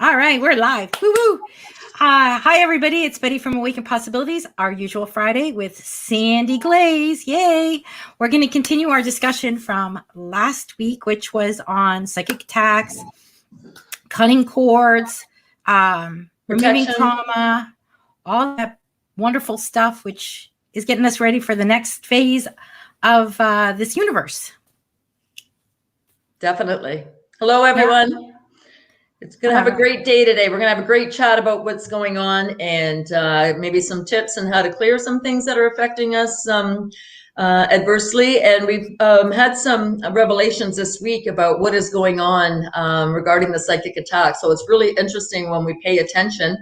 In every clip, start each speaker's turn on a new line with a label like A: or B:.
A: All right, we're live. Woo-woo. Hi, everybody. It's Betty from Awaken Possibilities, our usual Friday with Sandy Glaze. Yay. We're going to continue our discussion from last week, which was on psychic attacks, cutting cords, removing trauma, all that wonderful stuff, which is getting us ready for the next phase of this universe.
B: Definitely. Hello, everyone. Yeah. It's going to have a great day today. We're going to have a great chat about what's going on and maybe some tips on how to clear some things that are affecting us adversely. And we've had some revelations this week about what is going on regarding the psychic attack. So it's really interesting when we pay attention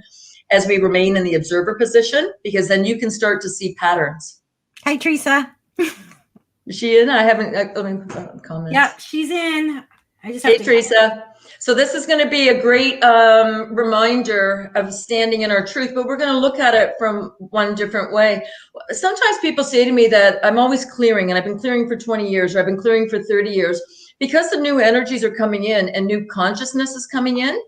B: as we remain in the observer position, because then you can start to see patterns.
A: Hi, Teresa.
B: Is she in? I haven't, let me put that in the comments.
A: Yeah, she's in. I just have to
B: Teresa. So this is going to be a great reminder of standing in our truth, but we're going to look at it from one different way. Sometimes people say to me that I'm always clearing, and I've been clearing for 20 years, or I've been clearing for 30 years. Because the new energies are coming in and new consciousness is coming in,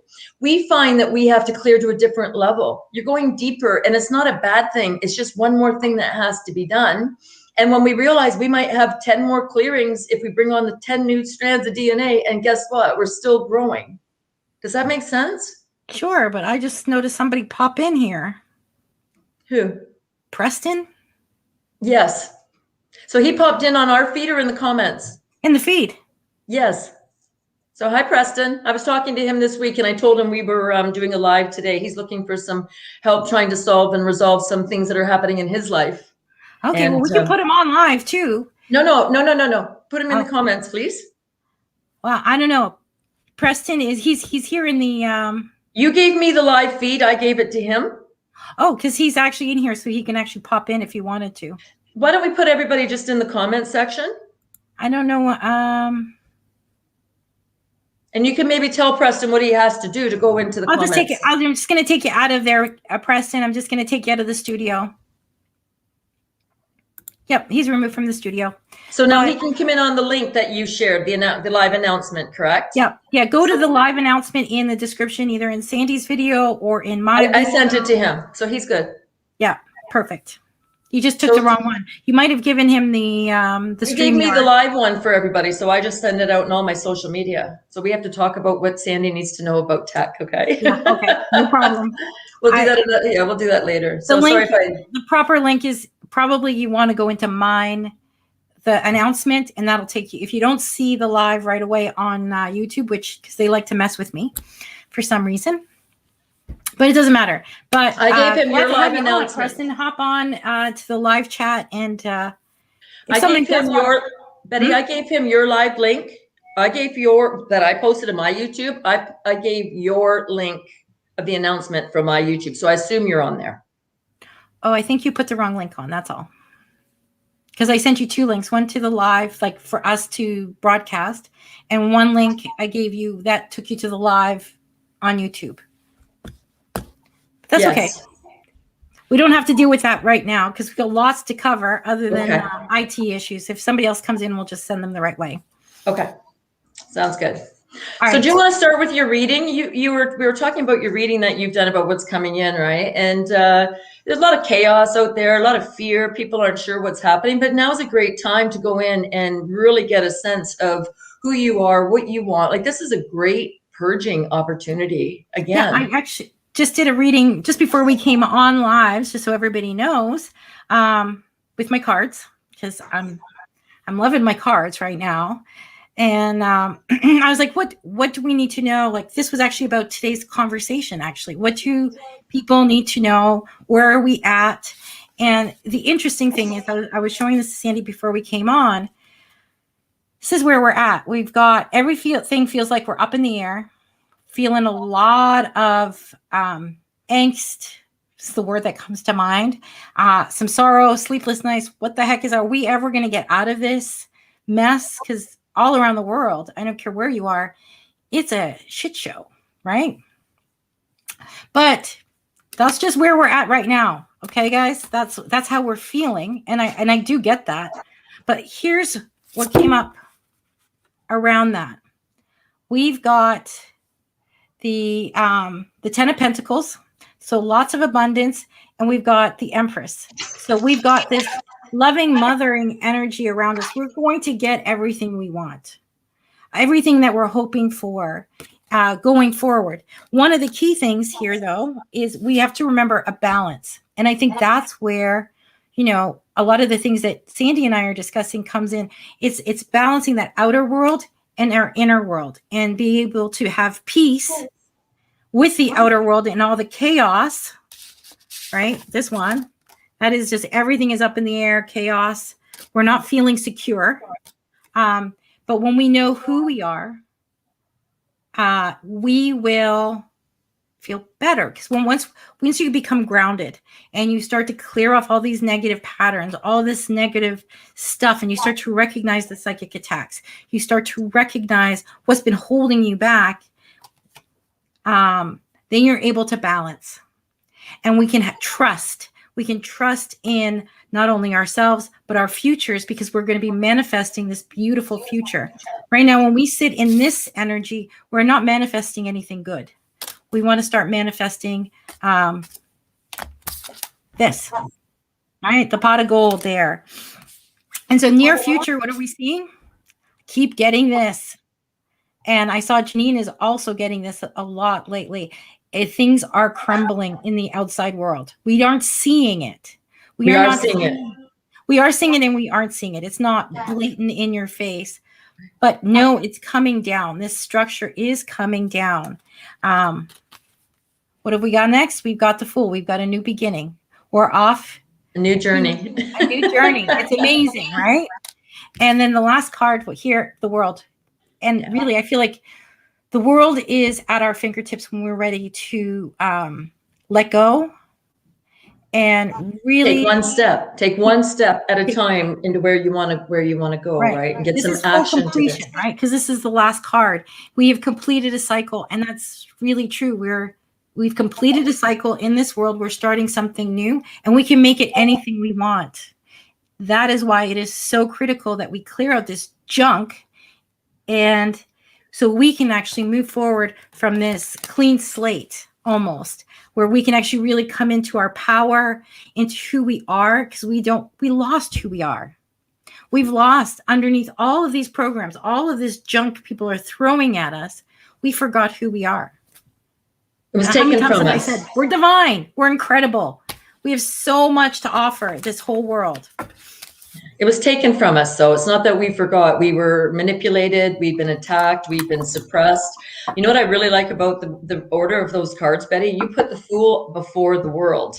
B: we find that we have to clear to a different level. You're going deeper, and it's not a bad thing. It's just one more thing that has to be done. And when we realize we might have 10 more clearings if we bring on the 10 new strands of DNA, and guess what? We're still growing. Does that make sense?
A: Sure, but I just noticed somebody pop in here.
B: Who?
A: Preston?
B: Yes. So he popped in on our feed or in the comments?
A: In the feed.
B: Yes. So hi, Preston. I was talking to him this week, and I told him we were doing a live today. He's looking for some help trying to solve and resolve some things that are happening in his life.
A: Okay, well, we can put him on live too.
B: No. Put him in the comments, please.
A: Well, I don't know. Preston he's here in the
B: You gave me the live feed. I gave it to him.
A: Oh, because he's actually in here, so he can actually pop in if he wanted to.
B: Why don't we put everybody just in the comments section?
A: I don't know.
B: And you can maybe tell Preston what he has to do to go into the comments.
A: I'm just going to take you out of there, Preston. I'm just going to take you out of the studio. Yep, he's removed from the studio.
B: So now he can come in on the link that you shared, the live announcement, correct?
A: Yep. Yeah, go to the live announcement in the description, either in Sandy's video or in my video.
B: I sent it to him, so he's good.
A: Yeah, perfect. You just took the wrong one. You might have given him the
B: stream. He gave me the live one for everybody, so I just send it out in all my social media. So we have to talk about what Sandy needs to know about tech, okay?
A: Yeah, okay, no problem.
B: We'll do that. Yeah, we'll do that later. So
A: the proper link is probably you want to go into the announcement, and that'll take you. If you don't see the live right away on YouTube, because they like to mess with me for some reason. But it doesn't matter. But
B: I gave him your live announcement.
A: Preston, hop on to the live chat, and
B: I gave him Betty. I gave him your live link. I gave that I posted in my YouTube. I gave your link of the announcement from my YouTube. So I assume you're on there.
A: Oh, I think you put the wrong link on. That's all. Because I sent you two links, one to the live, like for us to broadcast, and one link I gave you that took you to the live on YouTube. That's okay. We don't have to deal with that right now because we've got lots to cover other than IT issues. If somebody else comes in, we'll just send them the right way.
B: Okay. Sounds good.
A: All
B: so do you want to start with your reading? We were talking about your reading that you've done about what's coming in, right? And there's a lot of chaos out there, a lot of fear. People aren't sure what's happening, but now is a great time to go in and really get a sense of who you are, what you want. Like, this is a great purging opportunity again.
A: Yeah, I actually just did a reading just before we came on live, just so everybody knows, with my cards, because I'm loving my cards right now. And I was like, what do we need to know? Like, this was actually about today's conversation, actually. What do people need to know? Where are we at? And the interesting thing is, I was showing this to Sandy before we came on. This is where we're at. We've got everything feels like we're up in the air, feeling a lot of angst. Is the word that comes to mind. Some sorrow, sleepless nights. What the heck are we ever going to get out of this mess? Because all around the world, I don't care where you are, it's a shit show, right? But that's just where we're at right now. Okay, guys, that's how we're feeling. And I do get that. But here's what came up around that. We've got the 10 of Pentacles, so lots of abundance, and we've got the Empress. So we've got this loving, mothering energy around us. We're going to get everything we want, everything that we're hoping for going forward. One of the key things here, though, is we have to remember a balance. And I think that's where, you know, a lot of the things that Sandy and I are discussing comes in. It's balancing that outer world and our inner world, and be able to have peace with the outer world and all the chaos, right? This one, that is just everything is up in the air, chaos. We're not feeling secure. But when we know who we are, we will feel better, because once you become grounded and you start to clear off all these negative patterns, all this negative stuff, and you start to recognize the psychic attacks, you start to recognize what's been holding you back, then you're able to balance, and we can trust. We can trust in not only ourselves, but our futures, because we're going to be manifesting this beautiful future. Right now, when we sit in this energy, we're not manifesting anything good. We want to start manifesting this, right? The pot of gold there. And so near future, what are we seeing? Keep getting this. And I saw Janine is also getting this a lot lately. Things are crumbling in the outside world. We aren't seeing it.
B: We are seeing it.
A: We are seeing it, and we aren't seeing it. It's not blatant in your face. But no, it's coming down. This structure is coming down. What have we got next? We've got the Fool. We've got a new beginning. We're off.
B: A new journey.
A: A new journey. It's amazing, right? And then the last card here, the World. And really, I feel like the world is at our fingertips when we're ready to let go and really
B: take one step at a time into where you want to go, right? And get
A: this
B: some
A: is
B: action to
A: completion,
B: this.
A: right? Because this is the last card. We have completed a cycle, and that's really true. We've completed a cycle in this world. We're starting something new, and we can make it anything we want. That is why it is so critical that we clear out this junk, and so we can actually move forward from this clean slate, almost, where we can actually really come into our power, into who we are, because we lost who we are. We've lost underneath all of these programs, all of this junk people are throwing at us. We forgot who we are.
B: It was taken from us.
A: I said, we're divine. We're incredible. We have so much to offer this whole world.
B: It was taken from us. So it's not that we forgot. We were manipulated. We've been attacked. We've been suppressed. You know what I really like about the order of those cards, Betty? You put the Fool before the World.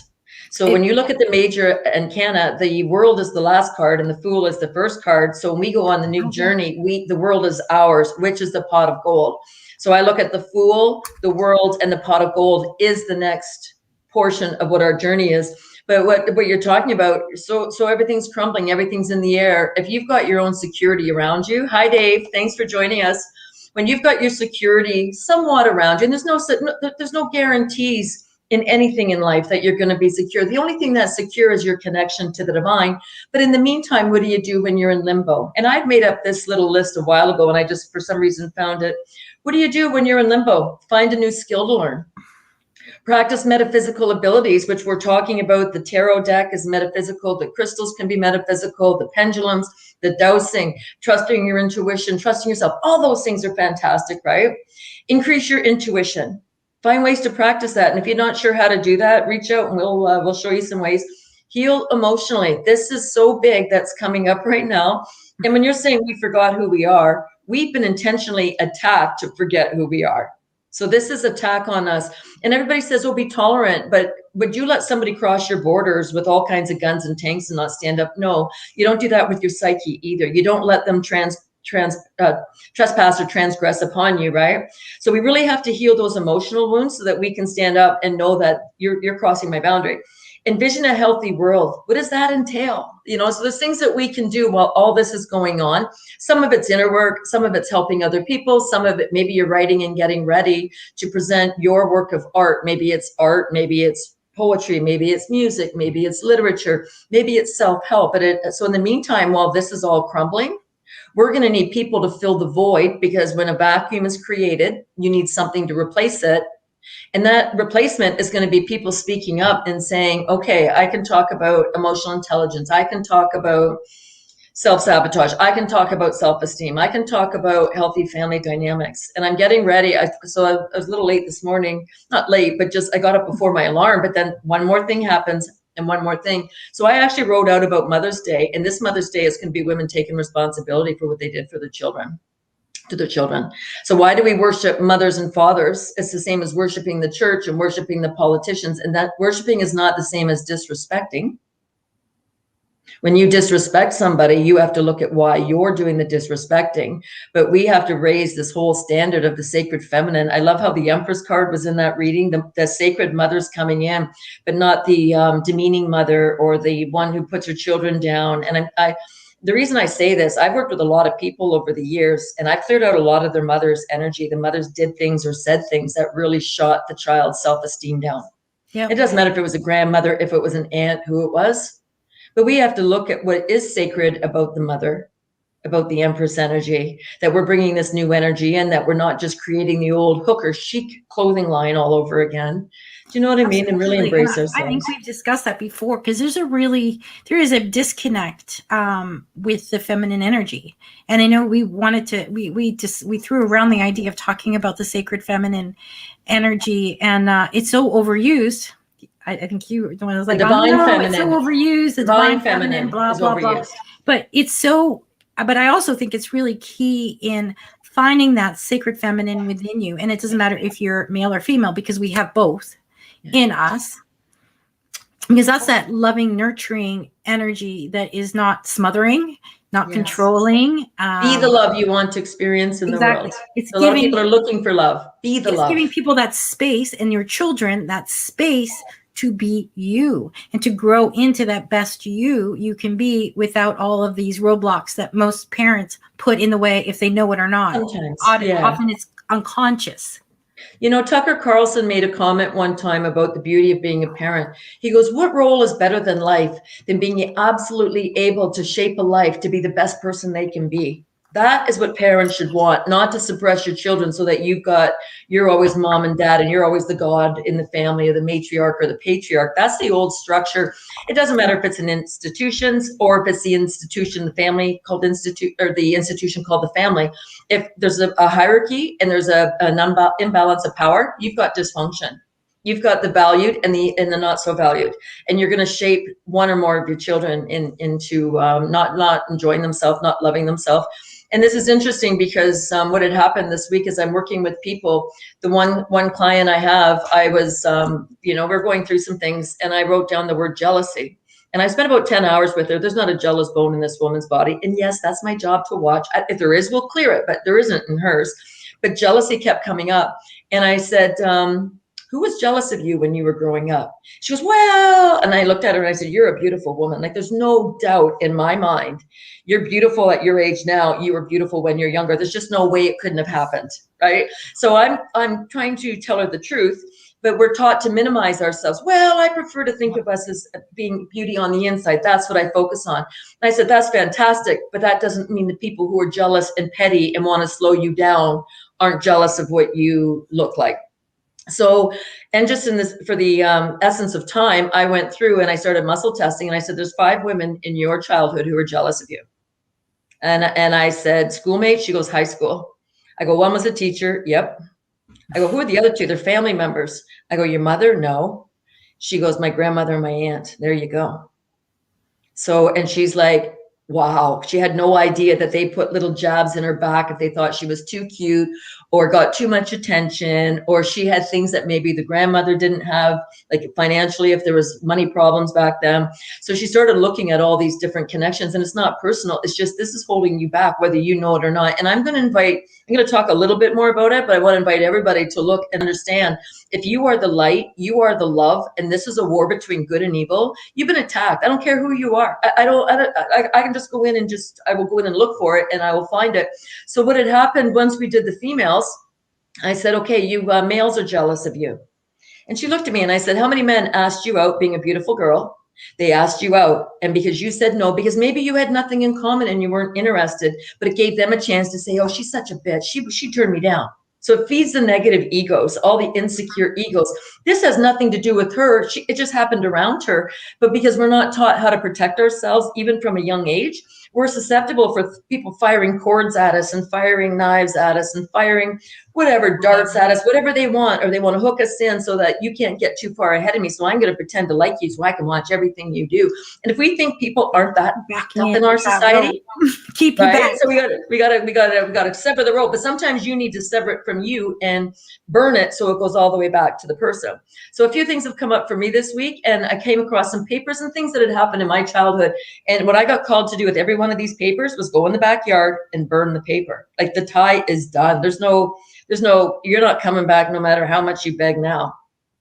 B: So when you look at the major arcana, the World is the last card and the Fool is the first card. So when we go on the new journey, the world is ours, which is the pot of gold. So I look at the Fool, the World, and the pot of gold is the next portion of what our journey is. But what you're talking about, so everything's crumbling, everything's in the air. If you've got your own security around you, hi Dave, thanks for joining us. When you've got your security somewhat around you, and there's no guarantees in anything in life that you're going to be secure. The only thing that's secure is your connection to the divine. But in the meantime, what do you do when you're in limbo? And I'd made up this little list a while ago, and I just for some reason found it. What do you do when you're in limbo? Find a new skill to learn. Practice metaphysical abilities, which we're talking about. The tarot deck is metaphysical. The crystals can be metaphysical. The pendulums, the dowsing, trusting your intuition, trusting yourself. All those things are fantastic, right? Increase your intuition. Find ways to practice that. And if you're not sure how to do that, reach out and we'll show you some ways. Heal emotionally. This is so big that's coming up right now. And when you're saying we forgot who we are, we've been intentionally attacked to forget who we are. So this is attack on us. And everybody says, oh, be tolerant. But would you let somebody cross your borders with all kinds of guns and tanks and not stand up? No, you don't do that with your psyche either. You don't let them trespass or transgress upon you, right? So we really have to heal those emotional wounds so that we can stand up and know that you're crossing my boundary. Envision a healthy world. What does that entail? So there's things that we can do while all this is going on. Some of it's inner work, some of it's helping other people, some of it maybe you're writing and getting ready to present your work of art. Maybe it's art, maybe it's poetry, maybe it's music, maybe it's literature, maybe it's self-help. So in the meantime, while this is all crumbling, We're going to need people to fill the void, because when a vacuum is created, you need something to replace it. And that replacement is going to be people speaking up and saying, okay, I can talk about emotional intelligence. I can talk about self-sabotage. I can talk about self-esteem. I can talk about healthy family dynamics. And I'm getting ready. I was a little late this morning, not late, but just I got up before my alarm. But then one more thing happens and one more thing. So I actually wrote out about Mother's Day. And this Mother's Day is going to be women taking responsibility for what they did for their children. To their children. So why do we worship mothers and fathers? It's the same as worshiping the church and worshiping the politicians. And that worshiping is not the same as disrespecting. When you disrespect somebody, you have to look at why you're doing the disrespecting. But we have to raise this whole standard of the sacred feminine. I love how the Empress card was in that reading, the sacred mother's coming in, but not the demeaning mother or the one who puts her children down. And the reason I say this, I've worked with a lot of people over the years, and I've cleared out a lot of their mother's energy. The mothers did things or said things that really shot the child's self-esteem down. Yep. It doesn't matter if it was a grandmother, if it was an aunt, who it was. But we have to look at what is sacred about the mother, about the Empress energy, that we're bringing this new energy in, that we're not just creating the old hooker chic clothing line all over again. Do you know what I mean? And really embrace ourselves.
A: I think we've discussed that before, because there is a disconnect with the feminine energy. And I know we wanted to, we threw around the idea of talking about the sacred feminine energy, and it's so overused. I think you were the one that was like,
B: divine feminine.
A: It's so overused. The divine feminine, blah, blah, blah. But it's so, but I also think it's really key in finding that sacred feminine within you. And it doesn't matter if you're male or female, because we have both in us. Because that's that loving, nurturing energy that is not smothering, not controlling.
B: Be the love you want to experience in the world. A lot of people are looking for love. Be the love.
A: It's giving people that space, and your children that space to be you and to grow into that best you can be, without all of these roadblocks that most parents put in the way, if they know it or not.
B: Sometimes,
A: often it's unconscious.
B: You know, Tucker Carlson made a comment one time about the beauty of being a parent. He goes, what role is better than life than being absolutely able to shape a life to be the best person they can be? That is what parents should want, not to suppress your children so that you're always mom and dad and you're always the god in the family, or the matriarch or the patriarch. That's the old structure. It doesn't matter if it's in institutions or if it's the institution, the family called institute, or the institution called the family. If there's a hierarchy and there's an imbalance of power, you've got dysfunction. You've got the valued and the not so valued, and you're going to shape one or more of your children into not enjoying themselves, not loving themselves. And this is interesting because what had happened this week is I'm working with people. The one client I have, I was, we're going through some things, and I wrote down the word jealousy. And I spent about 10 hours with her. There's not a jealous bone in this woman's body. And yes, that's my job to watch. If there is, we'll clear it, but there isn't in hers. But jealousy kept coming up. And I said, who was jealous of you when you were growing up? She goes, well, and I looked at her and I said, you're a beautiful woman. Like, there's no doubt in my mind. You're beautiful at your age now. You were beautiful when you're younger. There's just no way it couldn't have happened, right? So I'm trying to tell her the truth, but we're taught to minimize ourselves. Well, I prefer to think of us as being beauty on the inside. That's what I focus on. And I said, that's fantastic, but that doesn't mean the people who are jealous and petty and want to slow you down aren't jealous of what you look like. So, and just in this, for the essence of time, I went through and I started muscle testing, and I said, there's 5 women in your childhood who are jealous of you. And I said, schoolmates? She goes, high school. I go, one was a teacher. Yep. I go, who are the other 2? They're family members. I go, your mother? No. She goes, my grandmother and my aunt. There you go. So, and she's like, wow, she had no idea that they put little jabs in her back if they thought she was too cute or got too much attention, or she had things that maybe the grandmother didn't have, like financially, if there was money problems back then. So she started looking at all these different connections, and it's not personal. It's just, this is holding you back, whether you know it or not. And I'm going to talk a little bit more about it, but I want to invite everybody to look and understand, if you are the light, you are the love, and this is a war between good and evil, you've been attacked. I don't care who you are. I can just go in and I will go in and look for it, and I will find it. So what had happened once we did the females, I said, okay, you males are jealous of you. And she looked at me and I said, how many men asked you out being a beautiful girl? They asked you out, and because you said no, because maybe you had nothing in common and you weren't interested, but it gave them a chance to say, oh, she's such a bitch. She turned me down. So it feeds the negative egos, all the insecure egos. This has nothing to do with her. It just happened around her. But because we're not taught how to protect ourselves, even from a young age, we're susceptible for people firing cords at us and firing knives at us and firing whatever darts at us, whatever they want, or they want to hook us in so that you can't get too far ahead of me. So I'm going to pretend to like you so I can watch everything you do. And if we think people aren't that backed up in our society,
A: keep you back.
B: So we gotta sever the rope. But sometimes you need to sever it from you and burn it so it goes all the way back to the person. So a few things have come up for me this week, and I came across some papers and things that had happened in my childhood. And what I got called to do with every one of these papers was go in the backyard and burn the paper. Like, the tie is done. There's no, you're not coming back no matter how much you beg now.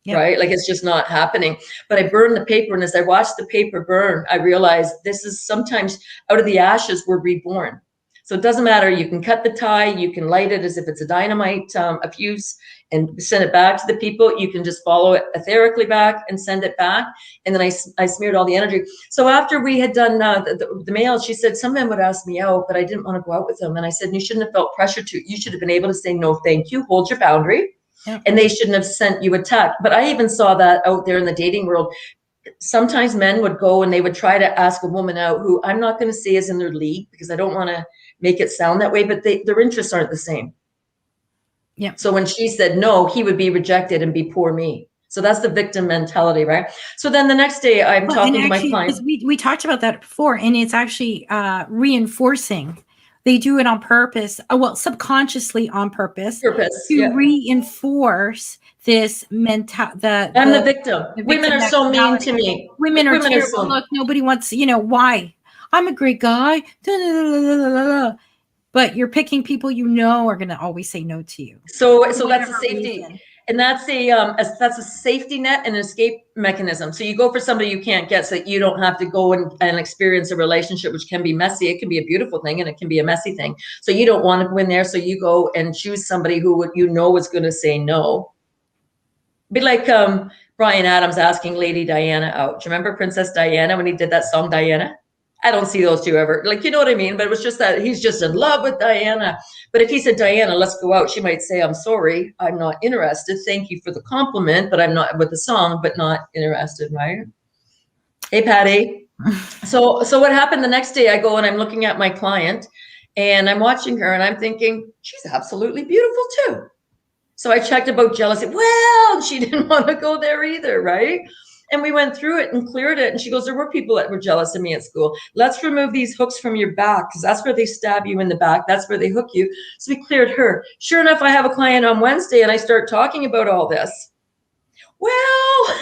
B: Yep. Right? Like, it's just not happening. But I burned the paper, and as I watched the paper burn, I realized this is sometimes out of the ashes we're reborn. So it doesn't matter. You can cut the tie, you can light it as if it's a dynamite, a fuse, and send it back to the people. You can just follow it etherically back and send it back. And then I smeared all the energy. So after we had done the mail, she said, some men would ask me out, but I didn't want to go out with them. And I said, you shouldn't have felt pressure to. You should have been able to say, no, thank you. Hold your boundary. Yep. And they shouldn't have sent you a text. But I even saw that out there in the dating world. Sometimes men would go and they would try to ask a woman out who I'm not going to say is in their league, because I don't want to make it sound that way, but their interests aren't the same. Yeah. So when she said no, he would be rejected and be poor me. So that's the victim mentality, right? So then the next day I'm talking to my client.
A: We talked about that before, and it's actually reinforcing. They do it on purpose, subconsciously on purpose to reinforce this I'm
B: the victim. Women are so mean to me.
A: Women are terrible. Look, nobody wants, why? I'm a great guy. But you're picking people are going to always say no to you.
B: So that's a safety. Reason. And that's a safety net and an escape mechanism. So you go for somebody you can't get so that you don't have to go and experience a relationship, which can be messy. It can be a beautiful thing and it can be a messy thing. So you don't want to go in there. So you go and choose somebody who is going to say no. Be like Bryan Adams asking Lady Diana out. Do you remember Princess Diana when he did that song, Diana? I don't see those two ever. Like, you know what I mean? But it was just that he's just in love with Diana. But if he said, Diana, let's go out, she might say, I'm sorry, I'm not interested. Thank you for the compliment, but I'm not with the song, but not interested, right? Hey, Patty. So what happened the next day, I go and I'm looking at my client and I'm watching her and I'm thinking, she's absolutely beautiful too. So I checked about jealousy. Well, she didn't want to go there either, right? And we went through it and cleared it. And she goes, there were people that were jealous of me at school. Let's remove these hooks from your back, because that's where they stab you in the back. That's where they hook you. So we cleared her. Sure enough, I have a client on Wednesday and I start talking about all this. Well,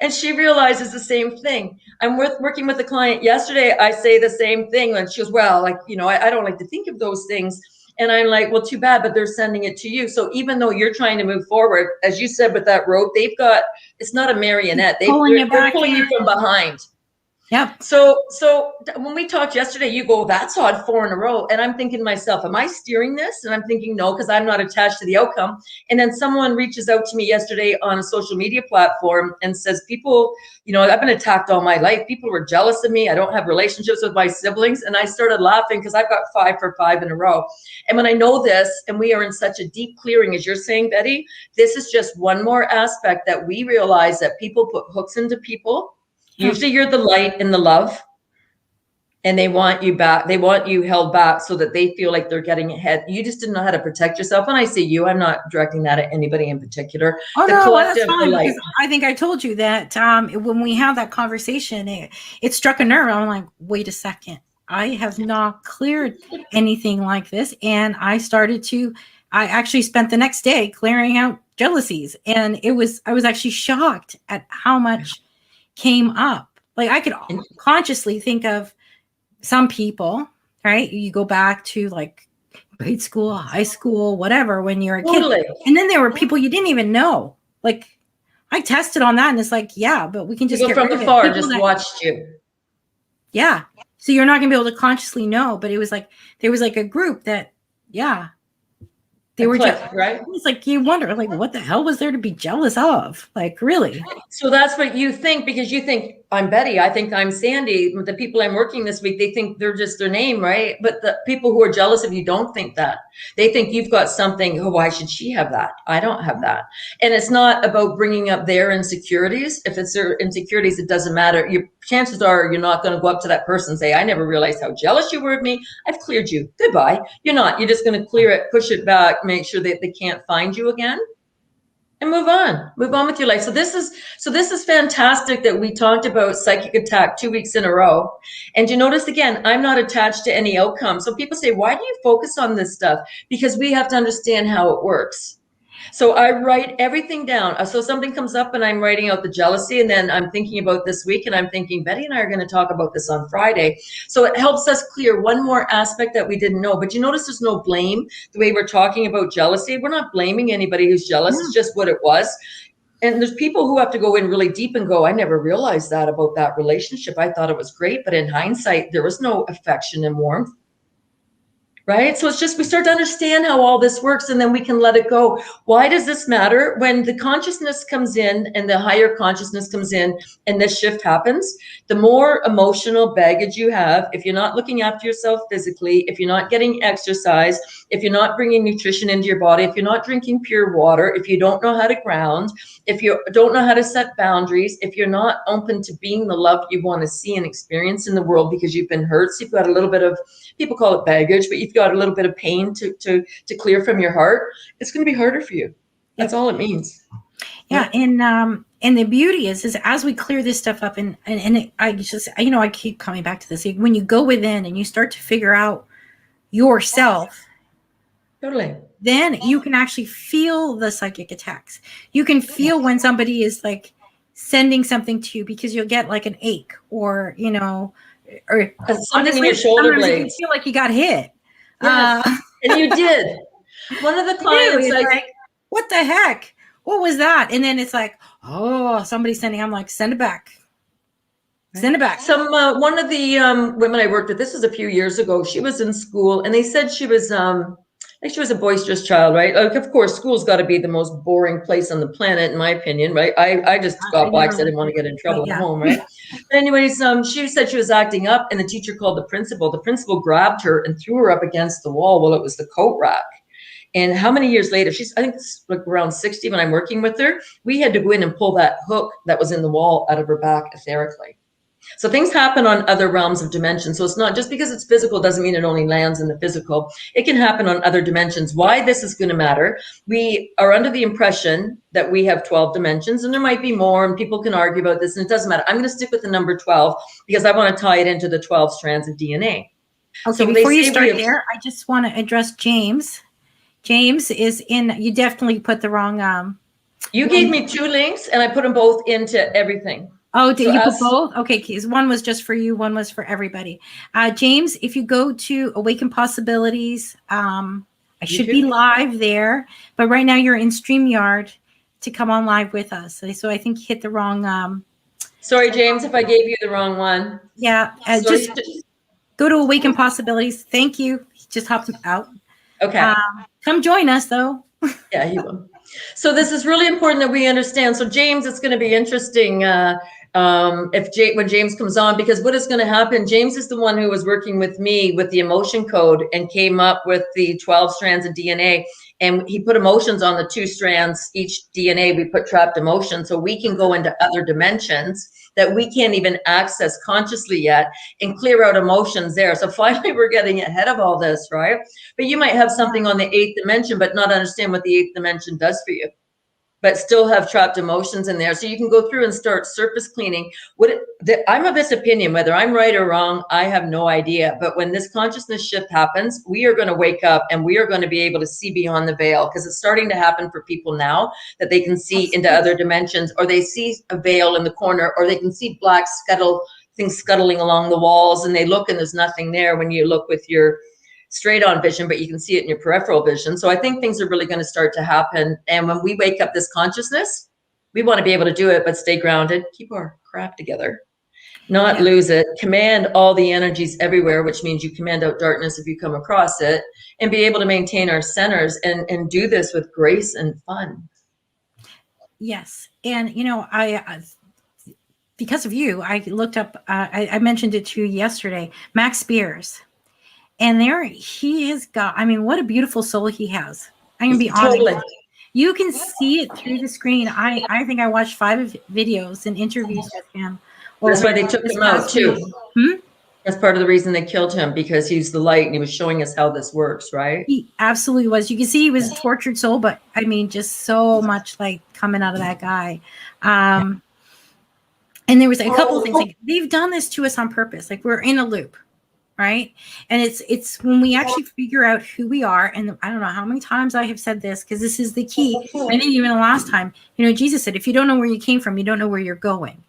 B: and she realizes the same thing. I'm working with a client yesterday. I say the same thing. And she goes, well, I don't like to think of those things. And I'm like, well, too bad, but they're sending it to you. So even though you're trying to move forward, as you said with that rope, it's not a marionette. They're pulling you from behind.
A: Yeah.
B: So when we talked yesterday, you go, that's odd, 4 in a row. And I'm thinking to myself, am I steering this? And I'm thinking, no, because I'm not attached to the outcome. And then someone reaches out to me yesterday on a social media platform and says, people, I've been attacked all my life. People were jealous of me. I don't have relationships with my siblings. And I started laughing because I've got 5 for 5 in a row. And when I know this, and we are in such a deep clearing, as you're saying, Betty, this is just one more aspect that we realize that people put hooks into people. Usually you're the light and the love, and they want you back. They want you held back so that they feel like they're getting ahead. You just didn't know how to protect yourself. When I say you, I'm not directing that at anybody in particular.
A: Oh, no, that's fine. Because I think I told you that when we had that conversation, it struck a nerve. I'm like, wait a second. I have not cleared anything like this. And I actually spent the next day clearing out jealousies. And I was actually shocked at how much came up. Like, I could consciously think of some people, right? You go back to like grade school, high school, whatever, when you're a kid. And then there were people you didn't even know. Like, I tested on that and it's like, yeah, but we can just
B: get from afar, just watched you.
A: Yeah. So you're not going to be able to consciously know, but it was like, there was like a group that, yeah, they were just right. It's like you wonder, like, what the hell was there to be jealous of? Like, really?
B: So that's what you think, because you think I'm Betty. I think I'm Sandy. The people I'm working this week, they think they're just their name, right? But the people who are jealous of you don't think that. They think you've got something. Oh, why should she have that? I don't have that. And it's not about bringing up their insecurities. If it's their insecurities, it doesn't matter. Your chances are you're not going to go up to that person and say, I never realized how jealous you were of me. I've cleared you. Goodbye. You're not. You're just going to clear it, push it back, make sure that they can't find you again. And move on with your life. So this is fantastic that we talked about psychic attack 2 weeks in a row. And you notice again, I'm not attached to any outcome. So people say, why do you focus on this stuff? Because we have to understand how it works. So I write everything down. So something comes up and I'm writing out the jealousy, and then I'm thinking about this week and I'm thinking, Betty and I are going to talk about this on Friday. So it helps us clear one more aspect that we didn't know. But you notice there's no blame the way we're talking about jealousy. We're not blaming anybody who's jealous. It's just what it was. And there's people who have to go in really deep and go, I never realized that about that relationship. I thought it was great, but in hindsight, there was no affection and warmth. Right? So it's just, we start to understand how all this works, and then we can let it go. Why does this matter? When the consciousness comes in and the higher consciousness comes in and this shift happens, the more emotional baggage you have, if you're not looking after yourself physically, if you're not getting exercise, if you're not bringing nutrition into your body, if you're not drinking pure water, if you don't know how to ground, if you don't know how to set boundaries, if you're not open to being the love you want to see and experience in the world because you've been hurt, so you've got a little bit of, people call it baggage, but you've got a little bit of pain to clear from your heart, it's going to be harder for you. That's all it means.
A: Yeah. And the beauty is as we clear this stuff up, and I just, I keep coming back to this. When you go within and you start to figure out yourself,
B: Totally,
A: then you can actually feel the psychic attacks. You can feel when somebody is like sending something to you, because you'll get like an ache or, or
B: something in your shoulder blades.
A: You feel like you got hit.
B: Yes. And you did. One of the clients,
A: like, what the heck? What was that? And then it's like, oh, somebody's sending. I'm like, send it back. Send it back.
B: One of the women I worked with, this was a few years ago, she was in school, and they said she was she was a boisterous child, right? Like, of course, school's got to be the most boring place on the planet, in my opinion, right? I just got by because I didn't want to get in trouble at home, right? But anyways, she said she was acting up, and the teacher called the principal. The principal grabbed her and threw her up against the wall. Well, it was the coat rack. And how many years later, I think it's like around 60 when I'm working with her, we had to go in and pull that hook that was in the wall out of her back etherically. So things happen on other realms of dimensions. So it's not just because it's physical doesn't mean it only lands in the physical. It can happen on other dimensions. Why this is going to matter? We are under the impression that we have 12 dimensions, and there might be more, and people can argue about this, and it doesn't matter. I'm going to stick with the number 12 because I want to tie it into the 12 strands of DNA.
A: Okay, so before you start there, I just want to address James. James is in, you definitely put the wrong.
B: You gave me 2 links, and I put them both into everything.
A: Oh, did you put both? Okay, because one was just for you, one was for everybody. James, if you go to Awaken Possibilities, I should be live there, but right now you're in StreamYard to come on live with us. So I think you hit the wrong.
B: Sorry, James, if I gave you the wrong one.
A: Yeah, just go to Awaken Possibilities. Thank you. He just hopped out.
B: Okay.
A: Come join us, though.
B: Yeah, he will. So this is really important that we understand. So James, it's going to be interesting when James comes on, because what is going to happen, James is the one who was working with me with the emotion code and came up with the 12 strands of DNA. And he put emotions on the 2 strands, each DNA, we put trapped emotions, so we can go into other dimensions that we can't even access consciously yet and clear out emotions there. So finally, we're getting ahead of all this, right? But you might have something on the 8th dimension, but not understand what the 8th dimension does for you, but still have trapped emotions in there. So you can go through and start surface cleaning. I'm of this opinion, whether I'm right or wrong, I have no idea. But when this consciousness shift happens, we are going to wake up and we are going to be able to see beyond the veil, because it's starting to happen for people now, that they can see into other dimensions, or they see a veil in the corner, or they can see black things scuttling along the walls, and they look and there's nothing there when you look with your straight on vision, but you can see it in your peripheral vision. So I think things are really going to start to happen. And when we wake up this consciousness, we want to be able to do it, but stay grounded, keep our crap together, not lose it, command all the energies everywhere, which means you command out darkness if you come across it, and be able to maintain our centers and do this with grace and fun.
A: Yes. And, because of you, I looked up, I mentioned it to you yesterday, Max Spears. And there he has got, I mean, what a beautiful soul he has. I'm going to be honest.
B: Totally.
A: You can see it through the screen. I think I watched 5 videos and interviews with him.
B: That's why they took him out too.
A: Hmm?
B: That's part of the reason they killed him, because he's the light and he was showing us how this works, right?
A: He absolutely was. You can see he was a tortured soul, but I mean, just so much like coming out of that guy. And there was a couple of things like they've done this to us on purpose. Like we're in a loop, right? And it's when we actually figure out who we are. And I don't know how many times I have said this, because this is the key. I think even the last time, you know, Jesus said, if you don't know where you came from, you don't know where you're going.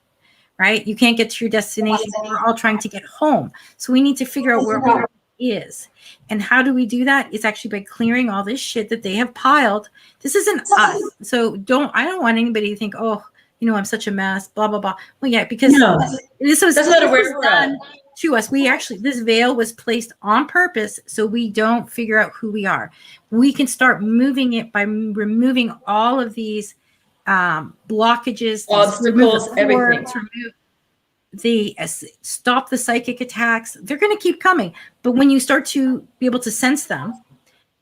A: Right? You can't get to your destination. We're all trying to get home. So we need to figure out where home is. And how do we do that? It's actually by clearing all this shit that they have piled. This isn't us. So I don't want anybody to think, oh, you know, I'm such a mess, blah, blah, blah. Well, yeah, because this was done to us. We actually, this veil was placed on purpose so we don't figure out who we are. We can start moving it by removing all of these blockages,
B: obstacles, everything.
A: Stop the psychic attacks. They're going to keep coming, but when you start to be able to sense them,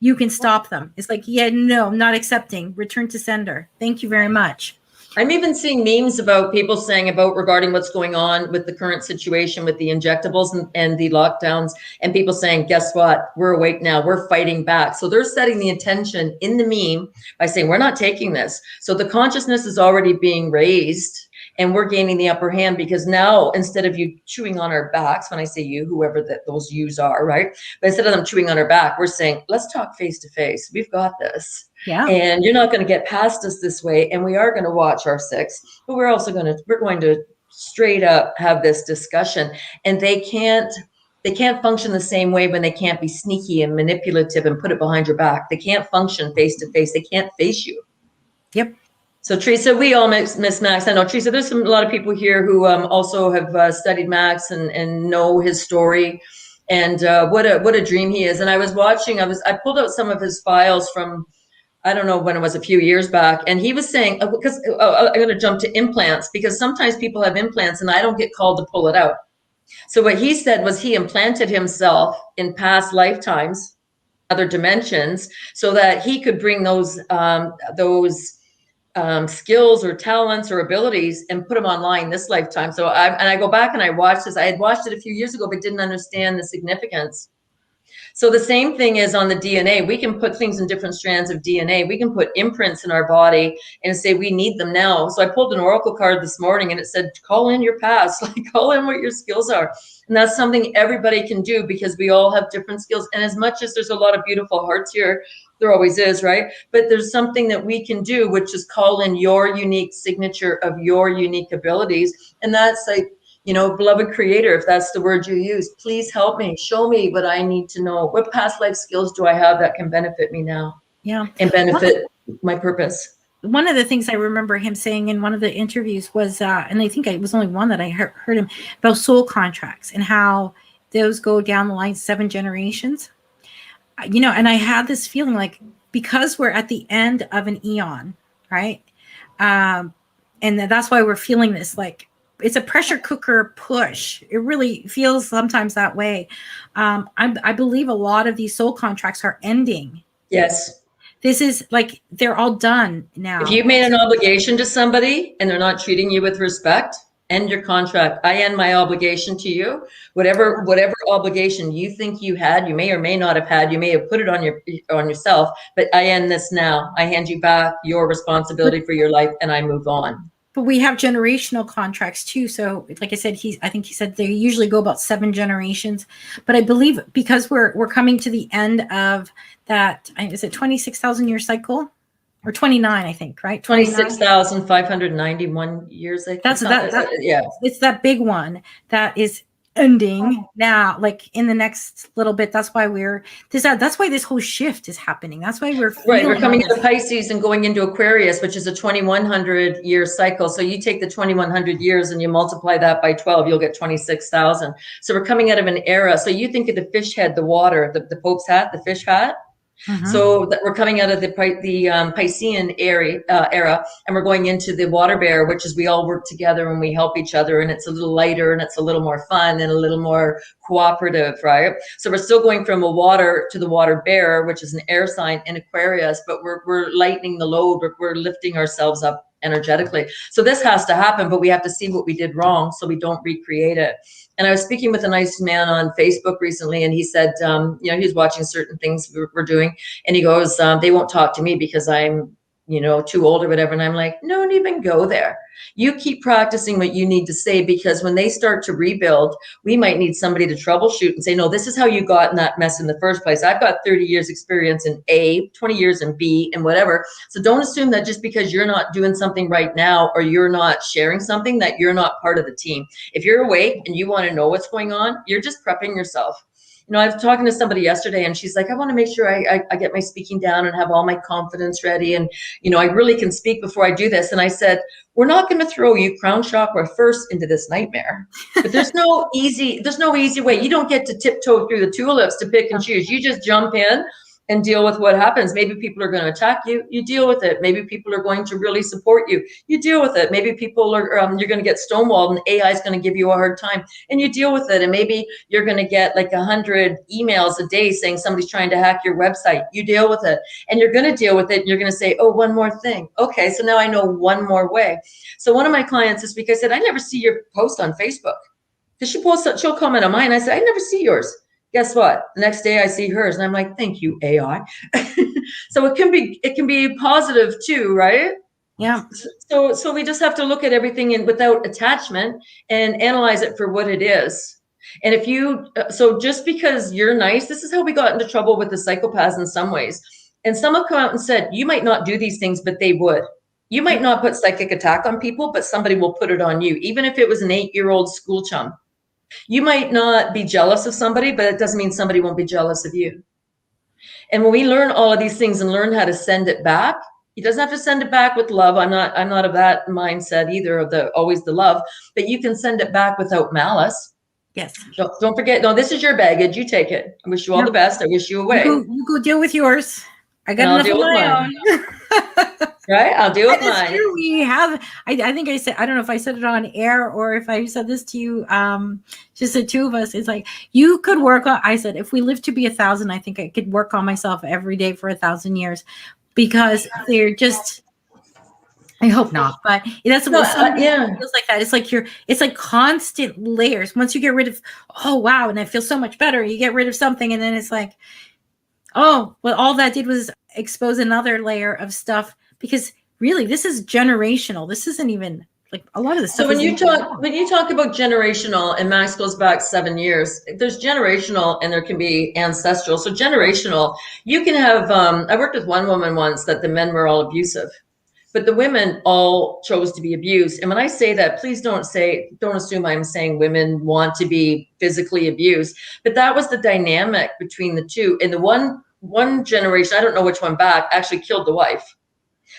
A: you can stop them. It's like, yeah, no, not accepting. Return to sender. Thank you very much.
B: I'm even seeing memes about people saying about regarding what's going on with the current situation with the injectables and the lockdowns, and people saying, guess what? We're awake now. We're fighting back. So they're setting the intention in the meme by saying, we're not taking this. So the consciousness is already being raised and we're gaining the upper hand, because now instead of you chewing on our backs, when I say you, whoever those yous are, right? But instead of them chewing on our back, we're saying, let's talk face to face. We've got this.
A: Yeah.
B: And you're not going to get past us this way. And we are going to watch our 6, but we're going to straight up have this discussion. And they can't function the same way when they can't be sneaky and manipulative and put it behind your back. They can't function face to face. They can't face you.
A: Yep.
B: So Teresa, we all miss Max. I know, Teresa, there's a lot of people here who also have studied Max and know his story. And what a dream he is. And I was watching, I pulled out some of his files from, I don't know when it was, a few years back. And he was saying, because I'm going to jump to implants, because sometimes people have implants and I don't get called to pull it out. So what he said was he implanted himself in past lifetimes, other dimensions, so that he could bring those skills or talents or abilities and put them online this lifetime. So I go back and I watched this. I had watched it a few years ago, but didn't understand the significance. So the same thing is on the DNA. We can put things in different strands of DNA. We can put imprints in our body and say we need them now. So I pulled an oracle card this morning and it said, call in your past, like call in what your skills are. And that's something everybody can do, because we all have different skills. And as much as there's a lot of beautiful hearts here, there always is, right? But there's something that we can do, which is call in your unique signature of your unique abilities. And that's like, you know, beloved creator, if that's the word you use, please help me, show me what I need to know. What past life skills do I have that can benefit me now?
A: Yeah.
B: And benefit my purpose.
A: One of the things I remember him saying in one of the interviews was, and I think it was only one that I heard him, about soul contracts and how those go down the line 7 generations. You know, and I had this feeling like, because we're at the end of an eon, right? And that's why we're feeling this, like, it's a pressure cooker push. It really feels sometimes that way. I believe a lot of these soul contracts are ending.
B: Yes.
A: This is like, they're all done now.
B: If you made an obligation to somebody and they're not treating you with respect, end your contract. I end my obligation to you. Whatever obligation you think you had, you may or may not have had, you may have put it on yourself, but I end this now. I hand you back your responsibility for your life and I move on.
A: But we have generational contracts too. So like I said, I think he said they usually go about 7 generations. But I believe because we're coming to the end of that, is it 26,000 year cycle? Or 29, I think, right?
B: 26,591 years. I think.
A: Yeah. It's that big one that is ending now, like in the next little bit. That's why that's why this whole shift is happening. That's why we're
B: coming into Pisces and going into Aquarius, which is a 2,100 year cycle. So you take the 2,100 years and you multiply that by 12, you'll get 26,000. So we're coming out of an era. So you think of the fish head, the water, the Pope's hat, the fish hat. So that we're coming out of the Piscean era, and we're going into the water bear, which is we all work together and we help each other, and it's a little lighter and it's a little more fun and a little more cooperative, right? So we're still going from a water to the water bear, which is an air sign in Aquarius, but we're lightening the load, we're lifting ourselves up energetically. So this has to happen, but we have to see what we did wrong so we don't recreate it. And I was speaking with a nice man on Facebook recently, and he said, he was watching certain things we're doing, and he goes, they won't talk to me because I'm, too old or whatever. And I'm like, don't even go there. You keep practicing what you need to say, because when they start to rebuild, we might need somebody to troubleshoot and say, no, this is how you got in that mess in the first place. I've got 30 years experience in A, 20 years in B, and whatever. So don't assume that just because you're not doing something right now, or you're not sharing something, that you're not part of the team. If you're awake and you want to know what's going on, you're just prepping yourself. I was talking to somebody yesterday, and she's like, I want to make sure I get my speaking down and have all my confidence ready. And, I really can speak before I do this. And I said, we're not going to throw you crown chakra first into this nightmare, but there's no easy way. You don't get to tiptoe through the tulips to pick and choose. You just jump in and deal with what happens. Maybe people are going to attack you. You deal with it. Maybe people are going to really support you. You deal with it. Maybe people are, you're going to get stonewalled and AI is going to give you a hard time, and you deal with it. And maybe you're going to get like 100 emails a day saying somebody's trying to hack your website. You deal with it, and you're going to deal with it. And you're going to say, oh, one more thing. Okay, so now I know one more way. So one of my clients this week, I said, I never see your post on Facebook, because she'll comment on mine. I said, I never see yours. Guess what? The next day I see hers, and I'm like, thank you, AI. So it can be positive too, right?
A: Yeah.
B: So we just have to look at everything without attachment and analyze it for what it is. And so just because you're nice, this is how we got into trouble with the psychopaths in some ways. And some have come out and said, you might not do these things, but they would. You might not put psychic attack on people, but somebody will put it on you, even if it was an 8-year-old school chum. You might not be jealous of somebody, but it doesn't mean somebody won't be jealous of you. And when we learn all of these things and learn how to send it back, he doesn't have to send it back with love. I'm not of that mindset either, of always the love, but you can send it back without malice.
A: Yes.
B: Don't forget, no, this is your baggage. You take it. I wish you all the best. I wish you away.
A: You go deal with yours. I got enough of my own.
B: Right? I'll deal with mine.
A: True. We have, I think I said, I don't know if I said it on air or if I said this to you, just the two of us. It's like, you could work on, I said, if we live to be 1,000, I think I could work on myself every day for 1,000 years, because they're just, I hope not, but that's what feels like that. It's like constant layers. Once you get rid of, oh, wow, and I feel so much better. You get rid of something, and then it's like, oh, well, all that did was expose another layer of stuff, because really this is generational. This isn't even like a lot of the stuff.
B: So when you talk about generational, and Max goes back 7 years, there's generational and there can be ancestral. So generational, you can have, I worked with one woman once that the men were all abusive, but the women all chose to be abused. And when I say that, please don't assume I'm saying women want to be physically abused, but that was the dynamic between the two. And the one generation, I don't know which one back, actually killed the wife.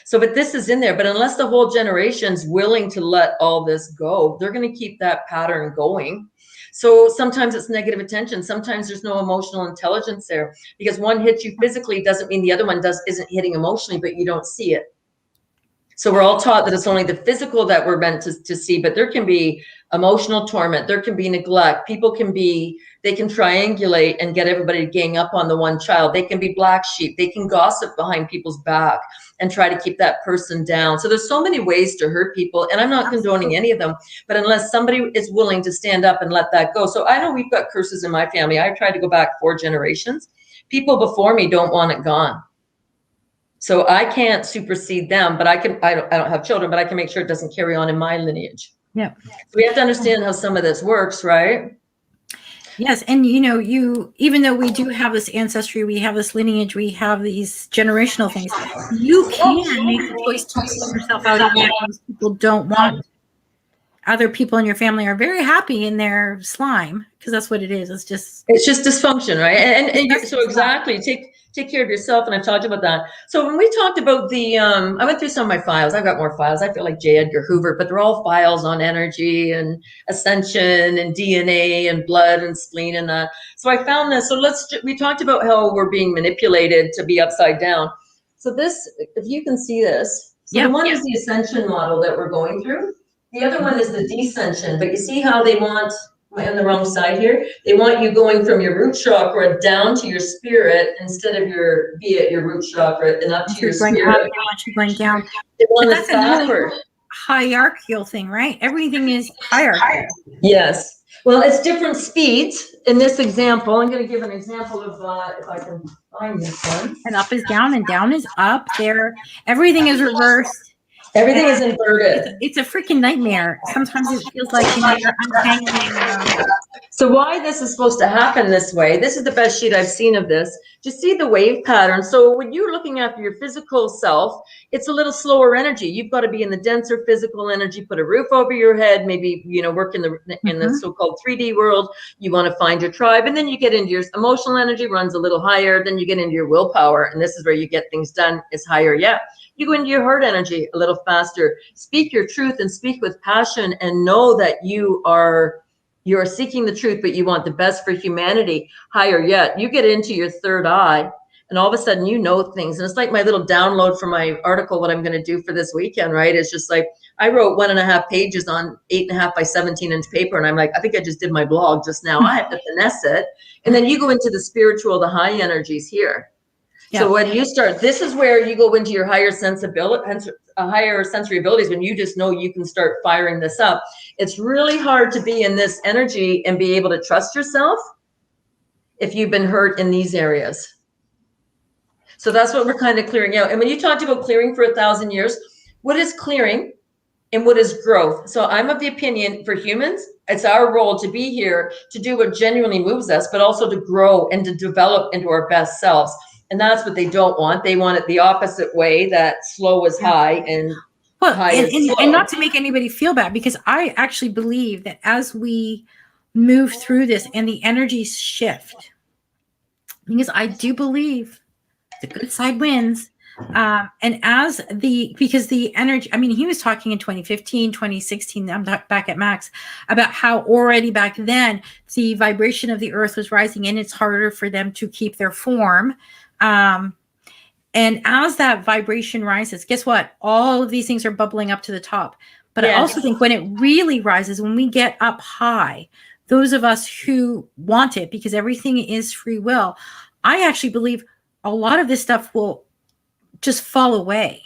B: So, but this is in there. But unless the whole generation's willing to let all this go, they're going to keep that pattern going. So sometimes it's negative attention. Sometimes there's no emotional intelligence there, because one hits you physically doesn't mean the other one isn't hitting emotionally, but you don't see it. So we're all taught that it's only the physical that we're meant to see, but there can be emotional torment. There can be neglect. They can triangulate and get everybody to gang up on the one child. They can be black sheep. They can gossip behind people's back and try to keep that person down. So there's so many ways to hurt people, and I'm not condoning any of them, but unless somebody is willing to stand up and let that go. So I know we've got curses in my family. I've tried to go back 4 generations. People before me don't want it gone. So I can't supersede them, but I don't have children, but I can make sure it doesn't carry on in my lineage.
A: Yeah.
B: So we have to understand how some of this works, right?
A: Yes. And even though we do have this ancestry, we have this lineage, we have these generational things, you can make the choice to pull yourself out of that. Those people don't want. Other people in your family are very happy in their slime, because that's what it is. It's just
B: dysfunction, right? And so exactly, take care of yourself. And I've talked about that. So when we talked about the, I went through some of my files. I've got more files. I feel like J. Edgar Hoover, but they're all files on energy and ascension and DNA and blood and spleen and that. So I found this. So we talked about how we're being manipulated to be upside down. So this, if you can see this, so the one is the ascension model that we're going through. The other one is the descension, but you see how they want, am I on the wrong side here? They want you going from your root chakra down to your spirit instead of be at your root chakra and up to your spirit.
A: Up, they want you going down.
B: They want us backward.
A: Hierarchical thing, right? Everything is hierarchical.
B: Yes. Well, it's different speeds. In this example, I'm going to give an example of, if I can find this one.
A: And up is down and down is up. There, everything is reversed.
B: Everything is inverted.
A: It's a freaking nightmare. Sometimes it feels like you're untangling.
B: So why this is supposed to happen this way, this is the best sheet I've seen of this. Just see the wave pattern. So when you're looking after your physical self, it's a little slower energy. You've got to be in the denser physical energy, put a roof over your head, maybe, work in the so-called 3D world. You want to find your tribe, and then you get into your emotional energy, runs a little higher. Then you get into your willpower, and this is where you get things done. It's higher. Yeah. You go into your heart energy a little faster. Speak your truth and speak with passion, and know that you are seeking the truth, but you want the best for humanity. Higher yet, you get into your third eye, and all of a sudden you know things. And it's like my little download from my article, what I'm going to do for this weekend, right? It's just like I wrote 1.5 pages on 8.5 by 17-inch paper, and I'm like, I think I just did my blog just now. I have to finesse it. And then you go into the spiritual, the high energies here. Yeah. So when you start, this is where you go into your higher higher sensory abilities, when you just know you can start firing this up. It's really hard to be in this energy and be able to trust yourself if you've been hurt in these areas. So that's what we're kind of clearing out. And when you talked about clearing for 1,000 years, what is clearing and what is growth? So I'm of the opinion, for humans, it's our role to be here to do what genuinely moves us, but also to grow and to develop into our best selves. And that's what they don't want. They want it the opposite way, that slow is high and high is slow.
A: And not to make anybody feel bad, because I actually believe that as we move through this and the energies shift, because I do believe the good side wins. And because the energy, I mean, he was talking in 2015, 2016, I'm back at Max, about how already back then the vibration of the earth was rising, and it's harder for them to keep their form. And as that vibration rises, guess what? All of these things are bubbling up to the top. But yes. I also think when it really rises, when we get up high, those of us who want it, because everything is free will, I actually believe a lot of this stuff will just fall away.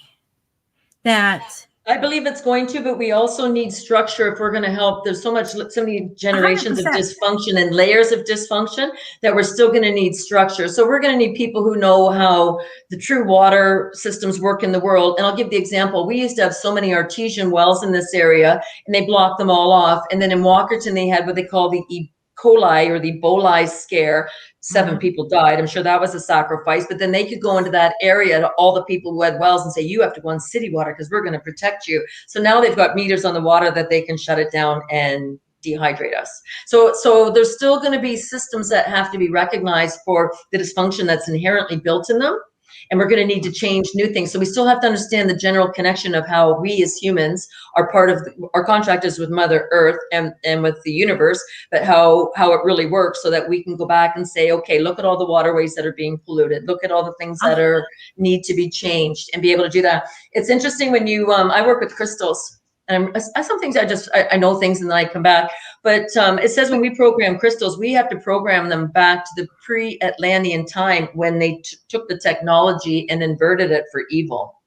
A: That
B: I believe it's going to, but we also need structure if we're going to help. There's so many generations 100%. Of dysfunction and layers of dysfunction that we're still going to need structure. So we're going to need people who know how the true water systems work in the world. And I'll give the example. We used to have so many artesian wells in this area, and they blocked them all off. And then in Walkerton, they had what they call the E. coli or the Ebola scare. 7 people died. I'm sure that was a sacrifice, but then they could go into that area to all the people who had wells and say, you have to go on city water because we're going to protect you. So now they've got meters on the water that they can shut it down and dehydrate us. So there's still going to be systems that have to be recognized for the dysfunction that's inherently built in them. And we're going to need to change new things. So we still have to understand the general connection of how we as humans are part of our contract is with Mother Earth and with the universe, but how it really works, so that we can go back and say, okay, look at all the waterways that are being polluted. Look at all the things that need to be changed, and be able to do that. It's interesting when you, I work with crystals. And some things I know things and then I come back. But it says when we program crystals, we have to program them back to the pre-Atlantean time when they took the technology and inverted it for evil.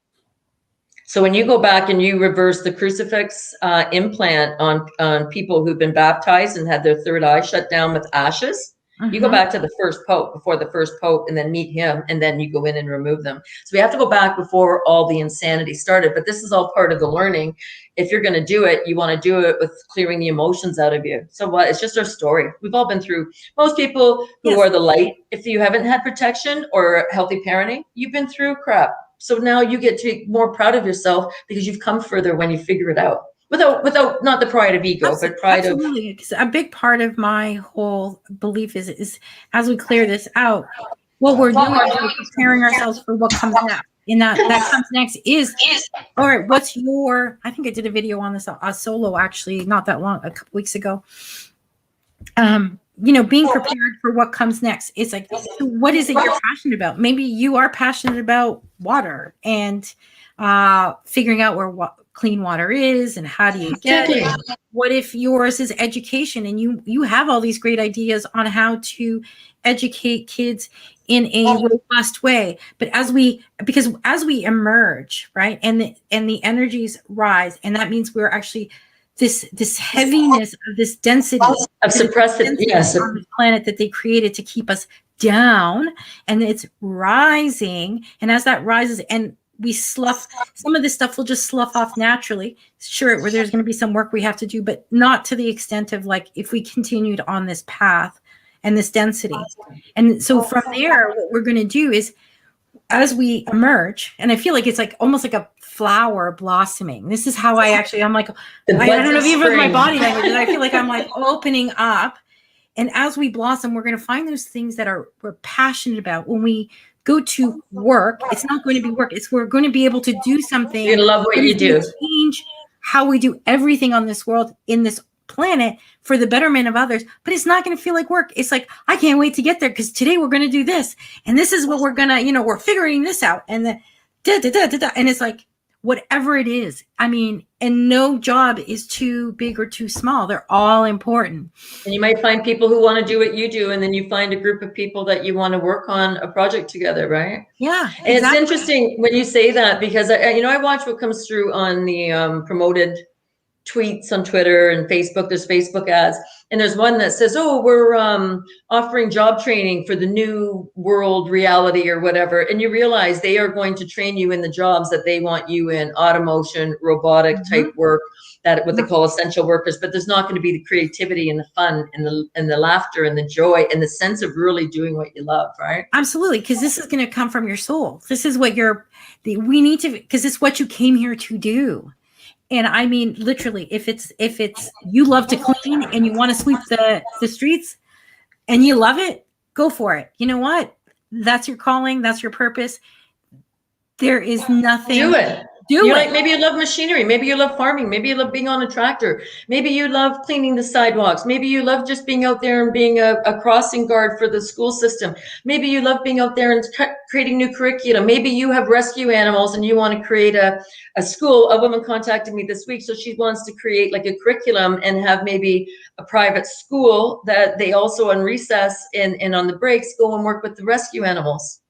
B: So when you go back and you reverse the crucifix implant on people who've been baptized and had their third eye shut down with ashes, you go back to the first pope, before the first pope, and then meet him, and then you go in and remove them. So we have to go back before all the insanity started. But this is all part of the learning. If you're going to do it, you want to do it with clearing the emotions out of you. So what? It's just our story. We've all been through. Most people who are the light, if you haven't had protection or healthy parenting, you've been through crap. So now you get to be more proud of yourself because you've come further when you figure it out. Without not the pride of ego, but pride of.
A: Absolutely, because a big part of my whole belief is as we clear this out, what we're doing is we're preparing ourselves for what comes next. And that comes next is, all right, what's your, I think I did a video on this, solo actually, not that long, a couple weeks ago. Being prepared for what comes next. It's like, so what is it you're passionate about? Maybe you are passionate about water and figuring out where clean water is and how do you get it. What if yours is education and you have all these great ideas on how to educate kids in a robust way? But as we emerge, right, and the energies rise, and that means we're actually this heaviness of this density
B: of suppressive, yes,
A: on the planet that they created to keep us down, and it's rising. And as that rises, and we slough, some of this stuff will just slough off naturally. Sure, where there's going to be some work we have to do, but not to the extent of like if we continued on this path and this density. And so from there, what we're going to do is, as we emerge, and I feel like it's like almost like a flower blossoming. This is how I'm like, I don't know if even with my body language, I feel like I'm like opening up. And as we blossom, we're going to find those things that we're passionate about. When we go to work, it's not going to be work. We're going to be able to do something.
B: You're going to love what you do.
A: Change how we do everything on this world, in this planet, for the betterment of others. But it's not going to feel like work. It's like, I can't wait to get there because today we're going to do this. And this is what we're going to, we're figuring this out. And then and it's like, whatever it is. I mean, and no job is too big or too small. They're all important.
B: And you might find people who want to do what you do, and then you find a group of people that you want to work on a project together, right?
A: Yeah.
B: And It's interesting when you say that, because I watch what comes through on the promoted tweets on Twitter and Facebook. There's Facebook ads, and there's one that says, oh, we're offering job training for the new world reality or whatever. And you realize they are going to train you in the jobs that they want you in, automotion, robotic type work, that what they call essential workers. But there's not going to be the creativity and the fun and the laughter and the joy and the sense of really doing what you love, right?
A: Absolutely, because this is going to come from your soul. This is what we need to, because it's what you came here to do. And I mean, literally, if it's you love to clean and you want to sweep the streets and you love it, go for it. You know what? That's your calling. That's your purpose. There is nothing.
B: Do it. Maybe you love machinery. Maybe you love farming. Maybe you love being on a tractor. Maybe you love cleaning the sidewalks. Maybe you love just being out there and being a crossing guard for the school system. Maybe you love being out there and creating new curriculum. Maybe you have rescue animals and you want to create a school. A woman contacted me this week, so she wants to create like a curriculum and have maybe a private school that they also on recess and on the breaks go and work with the rescue animals.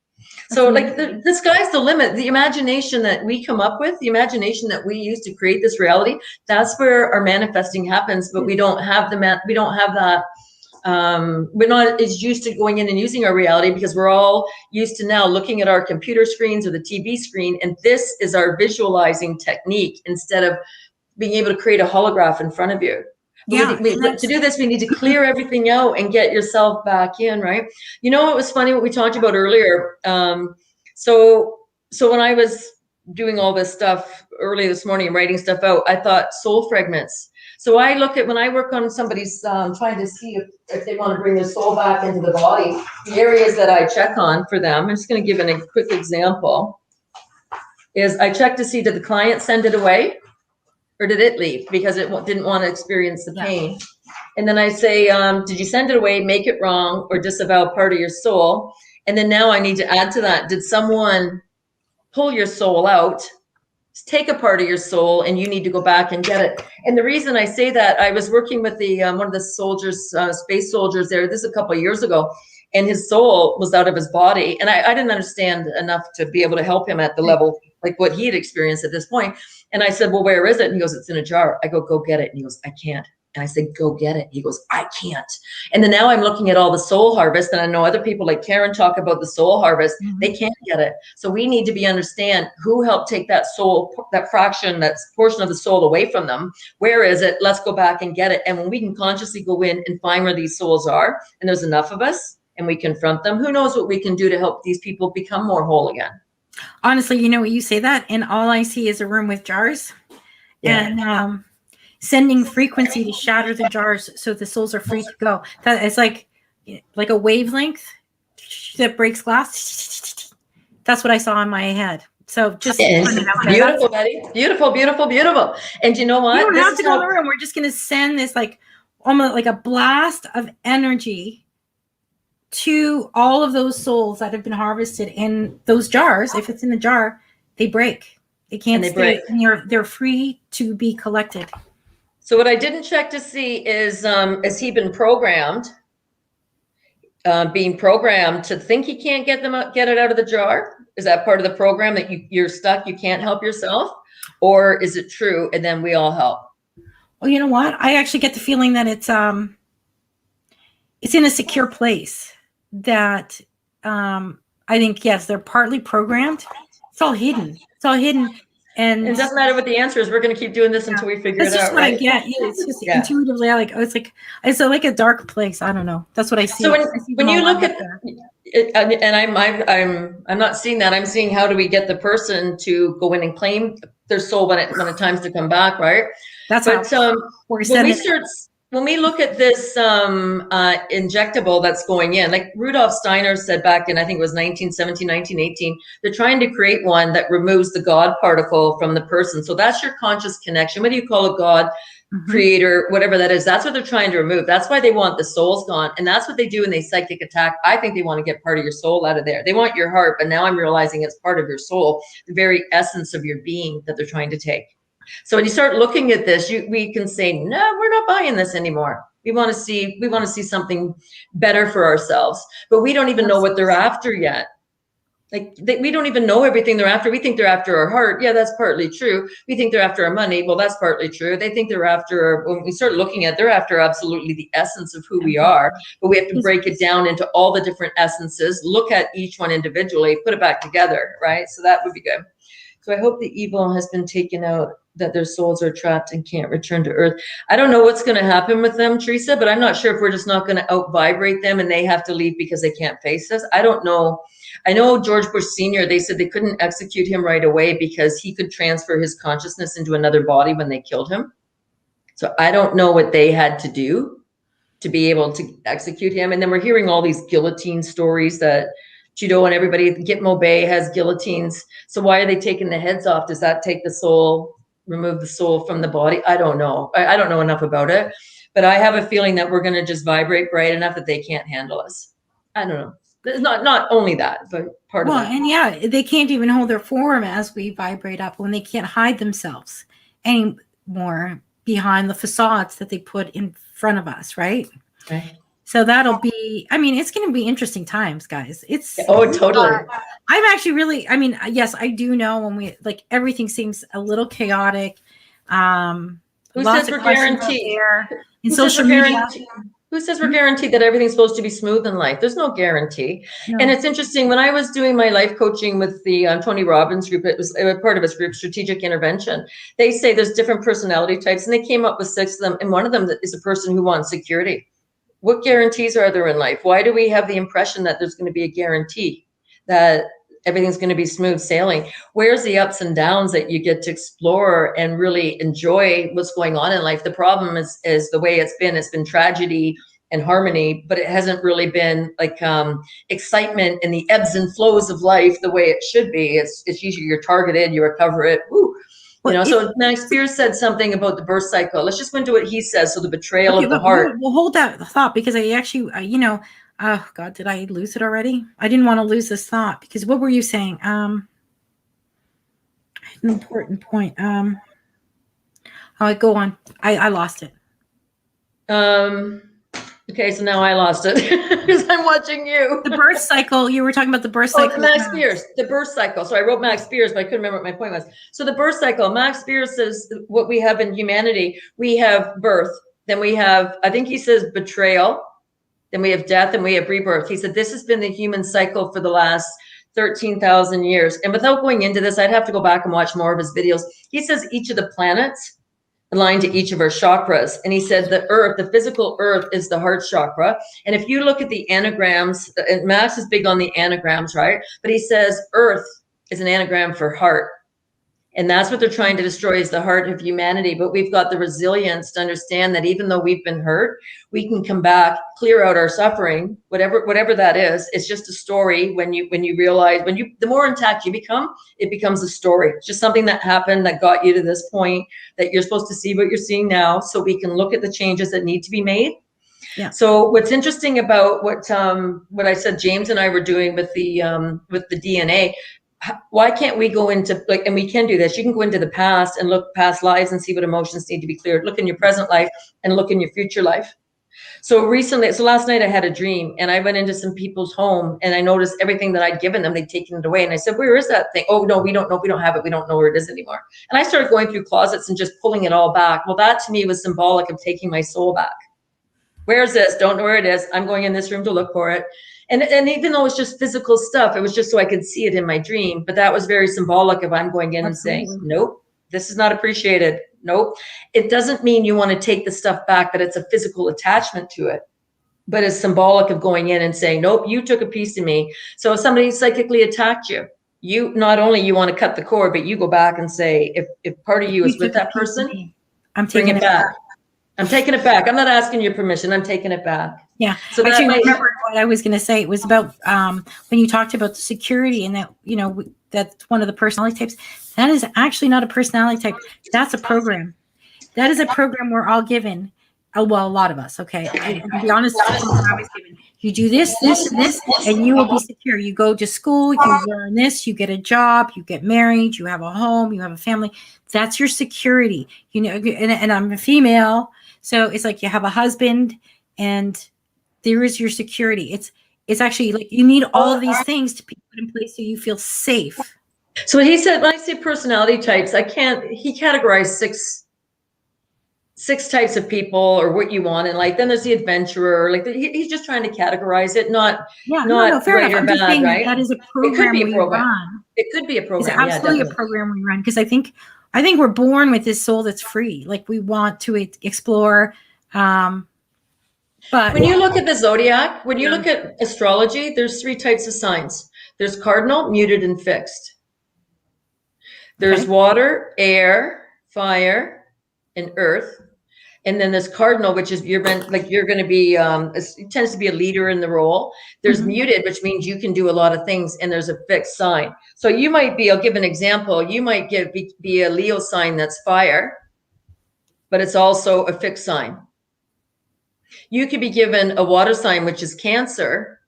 B: So like the sky's the limit. The imagination that we come up with, the imagination that we use to create this reality, that's where our manifesting happens. But we don't have we don't have that. We're not as used to going in and using our reality, because we're all used to now looking at our computer screens or the TV screen. And this is our visualizing technique instead of being able to create a holograph in front of you.
A: Yeah.
B: To do this, we need to clear everything out and get yourself back in, right? You know, it was funny what we talked about earlier. So when I was doing all this stuff early this morning and writing stuff out, I thought soul fragments. So I look at, when I work on somebody's trying to see if they want to bring their soul back into the body, the areas that I check on for them, I'm just going to give a quick example, is I check to see, did the client send it away? Or did it leave because it didn't want to experience the pain? And then I say, did you send it away, make it wrong, or disavow part of your soul? And then now I need to add to that, did someone pull your soul out, take a part of your soul, and you need to go back and get it? And the reason I say that, I was working with one of the soldiers, space soldiers there, this is a couple of years ago, and his soul was out of his body. And I didn't understand enough to be able to help him at the level, like what he had experienced at this point. And I said, well, where is it? And he goes, it's in a jar. I go get it. And he goes, I can't. And I said, go get it. He goes, I can't. And then now I'm looking at all the soul harvest, and I know other people like Karen talk about the soul harvest. They can't get it. So we need to understand who helped take that soul, that fraction, that portion of the soul away from them. Where is it? Let's go back and get it. And when we can consciously go in and find where these souls are, and there's enough of us, and we confront them, who knows what we can do to help these people become more whole again.
A: Honestly, you know what, you say that, and all I see is a room with jars, and sending frequency to shatter the jars so the souls are free to go. That it's like a wavelength that breaks glass. That's what I saw in my head. So just
B: beautiful, Betty. Beautiful, beautiful, beautiful. And you know what?
A: You don't have to go in the room. We're just going to send this like almost like a blast of energy to all of those souls that have been harvested in those jars. If it's in a jar, they break. They can't stay. And they're free to be collected.
B: So what I didn't check to see is he been programmed? Being programmed to think he can't get it out of the jar? Is that part of the program that you're stuck, you can't help yourself? Or is it true and then we all help?
A: Well, you know what? I actually get the feeling that it's in a secure place that I think, yes, they're partly programmed. It's all hidden. And
B: it doesn't matter what the answer is. We're going to keep doing this until we figure it out.
A: That's just what I get. Yeah, it's just intuitively. It's like a dark place. I don't know. That's what I see.
B: So when you look at it, and I'm not seeing that. I'm seeing how do we get the person to go in and claim their soul when it's time's to come back, right?
A: That's
B: when we look at this injectable that's going in, like Rudolf Steiner said back in, I think it was 1917, 1918, they're trying to create one that removes the God particle from the person. So that's your conscious connection, whether you call it God, creator, whatever that is, that's what they're trying to remove. That's why they want the souls gone. And that's what they do when they psychic attack. I think they want to get part of your soul out of there. They want your heart, but now I'm realizing it's part of your soul, the very essence of your being that they're trying to take. So when you start looking at this, we can say, no, we're not buying this anymore. We want to see something better for ourselves, but we don't even know what they're after yet. We don't even know everything they're after. We think they're after our heart. Yeah, that's partly true. We think they're after our money. Well, that's partly true. They think they're after, when we start looking at, they're after absolutely the essence of who we are, but we have to break it down into all the different essences, look at each one individually, put it back together, right? So that would be good. So I hope the evil has been taken out, that their souls are trapped and can't return to earth. I don't know what's going to happen with them, Teresa, but I'm not sure if we're just not going to out-vibrate them and they have to leave because they can't face us. I don't know. I know George Bush Sr., they said they couldn't execute him right away because he could transfer his consciousness into another body when they killed him. So I don't know what they had to do to be able to execute him. And then we're hearing all these guillotine stories that Trudeau and everybody, Gitmo Bay has guillotines. So why are they taking the heads off? Does that take the soul, remove the soul from the body? I don't know. I don't know enough about it, but I have a feeling that we're going to just vibrate bright enough that they can't handle us. I don't know. It's not only that, but part of it.
A: And yeah, they can't even hold their form as we vibrate up when they can't hide themselves anymore behind the facades that they put in front of us, right?
B: Right.
A: So that'll be, it's going to be interesting times, guys.
B: Totally.
A: I'm actually really, yes, I do know when we, everything seems a little chaotic.
B: Who says we're guaranteed?
A: In social media.
B: Who says we're guaranteed that everything's supposed to be smooth in life? There's no guarantee. No. And it's interesting, when I was doing my life coaching with the Tony Robbins group, it was part of his group, Strategic Intervention. They say there's different personality types, and they came up with 6 of them. And one of them is a person who wants security. What guarantees are there in life? Why do we have the impression that there's going to be a guarantee that everything's going to be smooth sailing? Where's the ups and downs that you get to explore and really enjoy what's going on in life? The problem is the way it's been tragedy and harmony, but it hasn't really been excitement and the ebbs and flows of life the way it should be. It's usually you're targeted, you recover it. Woo. So Max Spears said something about the birth cycle. Let's just go into what he says. So the betrayal of the heart.
A: We'll hold that thought, because I actually, oh God, did I lose it already? I didn't want to lose this thought, because what were you saying? An important point. Go on. I lost it.
B: Okay, so now I lost it because I'm watching you.
A: The birth cycle. You were talking about the birth cycle.
B: Max Spears, the birth cycle. So I wrote Max Spears, but I couldn't remember what my point was. So the birth cycle, Max Spears says what we have in humanity, we have birth, then we have, I think he says betrayal, then we have death, and we have rebirth. He said this has been the human cycle for the last 13,000 years. And without going into this, I'd have to go back and watch more of his videos. He says each of the planets aligned to each of our chakras. And he said the earth, the physical earth, is the heart chakra. And if you look at the anagrams, and Max is big on the anagrams, right? But he says earth is an anagram for heart. And that's what they're trying to destroy, is the heart of humanity. But we've got the resilience to understand that even though we've been hurt, we can come back, clear out our suffering, whatever that is. It's just a story. When you realize, the more intact you become, it becomes a story. It's just something that happened that got you to this point, that you're supposed to see what you're seeing now, so we can look at the changes that need to be made.
A: Yeah.
B: So what's interesting about what I said, James and I were doing with the DNA, why can't we go into, like, and we can do this, you can go into the past and look past lives and see what emotions need to be cleared, look in your present life and look in your future life. So last night I had a dream, and I went into some people's home, and I noticed everything that I'd given them, they'd taken it away. And I said, where is that thing? Oh, no, we don't know. We don't have it. We don't know where it is anymore. And I started going through closets and just pulling it all back. Well, that to me was symbolic of taking my soul back. Where is this? Don't know where it is. I'm going in this room to look for it. And even though it's just physical stuff, it was just so I could see it in my dream. But that was very symbolic of I'm going in and saying, nope, this is not appreciated. Nope. It doesn't mean you want to take the stuff back, that it's a physical attachment to it, but it's symbolic of going in and saying, nope, you took a piece of me. So if somebody psychically attacked you, you not only you want to cut the cord, but you go back and say, if part of you is with that person,
A: I'm taking it back.
B: I'm taking it back. I'm not asking your permission. I'm taking it back.
A: Yeah. So actually, remember what I was going to say. It was about when you talked about the security, and that, that's one of the personality types. That is actually not a personality type. That's a program. That is a program we're all given. Well, a lot of us. Okay. To be honest, I was given. You do this, this, and this, and you will be secure. You go to school, you learn this, you get a job, you get married, you have a home, you have a family. That's your security. And I'm a female. So it's like you have a husband, and there is your security. It's actually like you need all of these things to be put in place so you feel safe.
B: So he said, when I say personality types, he categorized six types of people, or what you want. And like, then there's the adventurer, like he's just trying to categorize it, not
A: fair
B: right
A: enough.
B: or bad, right?
A: That is a program we run.
B: It could be a program.
A: It's absolutely a program we run, because I think we're born with this soul that's free. Like, we want to explore. But
B: when you look at the zodiac, when you look at astrology, there's 3 types of signs. There's cardinal, muted, and fixed. There's water, air, fire, and earth. And then there's cardinal, which is you're going to be, it tends to be a leader in the role. There's muted, which means you can do a lot of things, and there's a fixed sign. So you might be, I'll give an example. You might be a Leo sign that's fire, but it's also a fixed sign. You could be given a water sign, which is Cancer,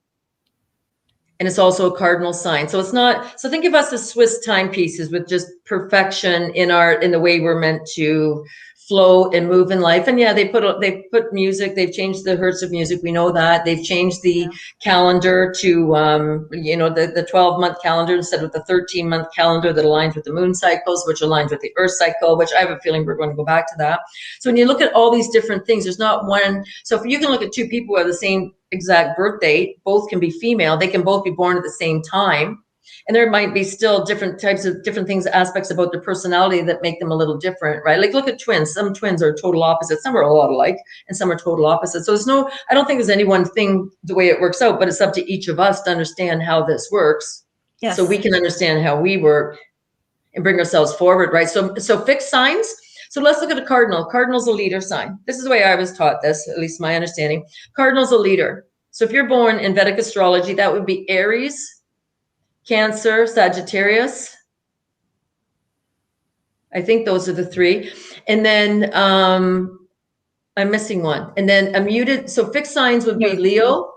B: and it's also a cardinal sign. So it's not, so think of us as Swiss timepieces with just perfection in the way we're meant to flow and move in life. And yeah, they put music, they've changed the hertz of music. We know that. They've changed the calendar to, the 12-month calendar instead of the 13-month calendar that aligns with the moon cycles, which aligns with the earth cycle, which I have a feeling we're going to go back to that. So when you look at all these different things, there's not one. So if you can look at 2 people who have the same exact birth date, both can be female, they can both be born at the same time. And there might be still different types of different things, aspects about their personality that make them a little different, right? Like, look at twins. Some twins are total opposites. Some are a lot alike, and some are total opposites. So I don't think there's any one thing the way it works out, but it's up to each of us to understand how this works. Yes. So we can understand how we work and bring ourselves forward, right? So fixed signs. So let's look at a cardinal. Cardinal's a leader sign. This is the way I was taught this, at least my understanding. Cardinal's a leader. So if you're born in Vedic astrology, that would be Aries, Cancer, Sagittarius. I think those are the 3. And then I'm missing one. And then a muted, so fixed signs would be Leo,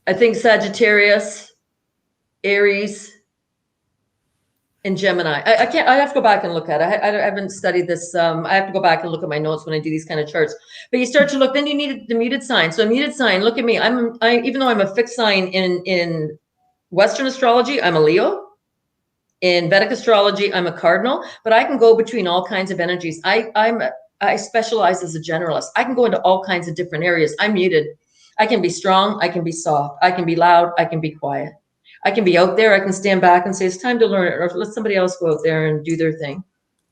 B: I think Sagittarius, Aries, and Gemini. I have to go back and look at it. I haven't studied this. I have to go back and look at my notes when I do these kind of charts. But you start to look, then you need the muted sign. So a muted sign, look at me. Even though I'm a fixed sign in Western astrology, I'm a Leo. In Vedic astrology, I'm a cardinal, but I can go between all kinds of energies. I specialize as a generalist. I can go into all kinds of different areas. I'm muted. I can be strong. I can be soft. I can be loud. I can be quiet. I can be out there. I can stand back and say, it's time to learn it, or let somebody else go out there and do their thing.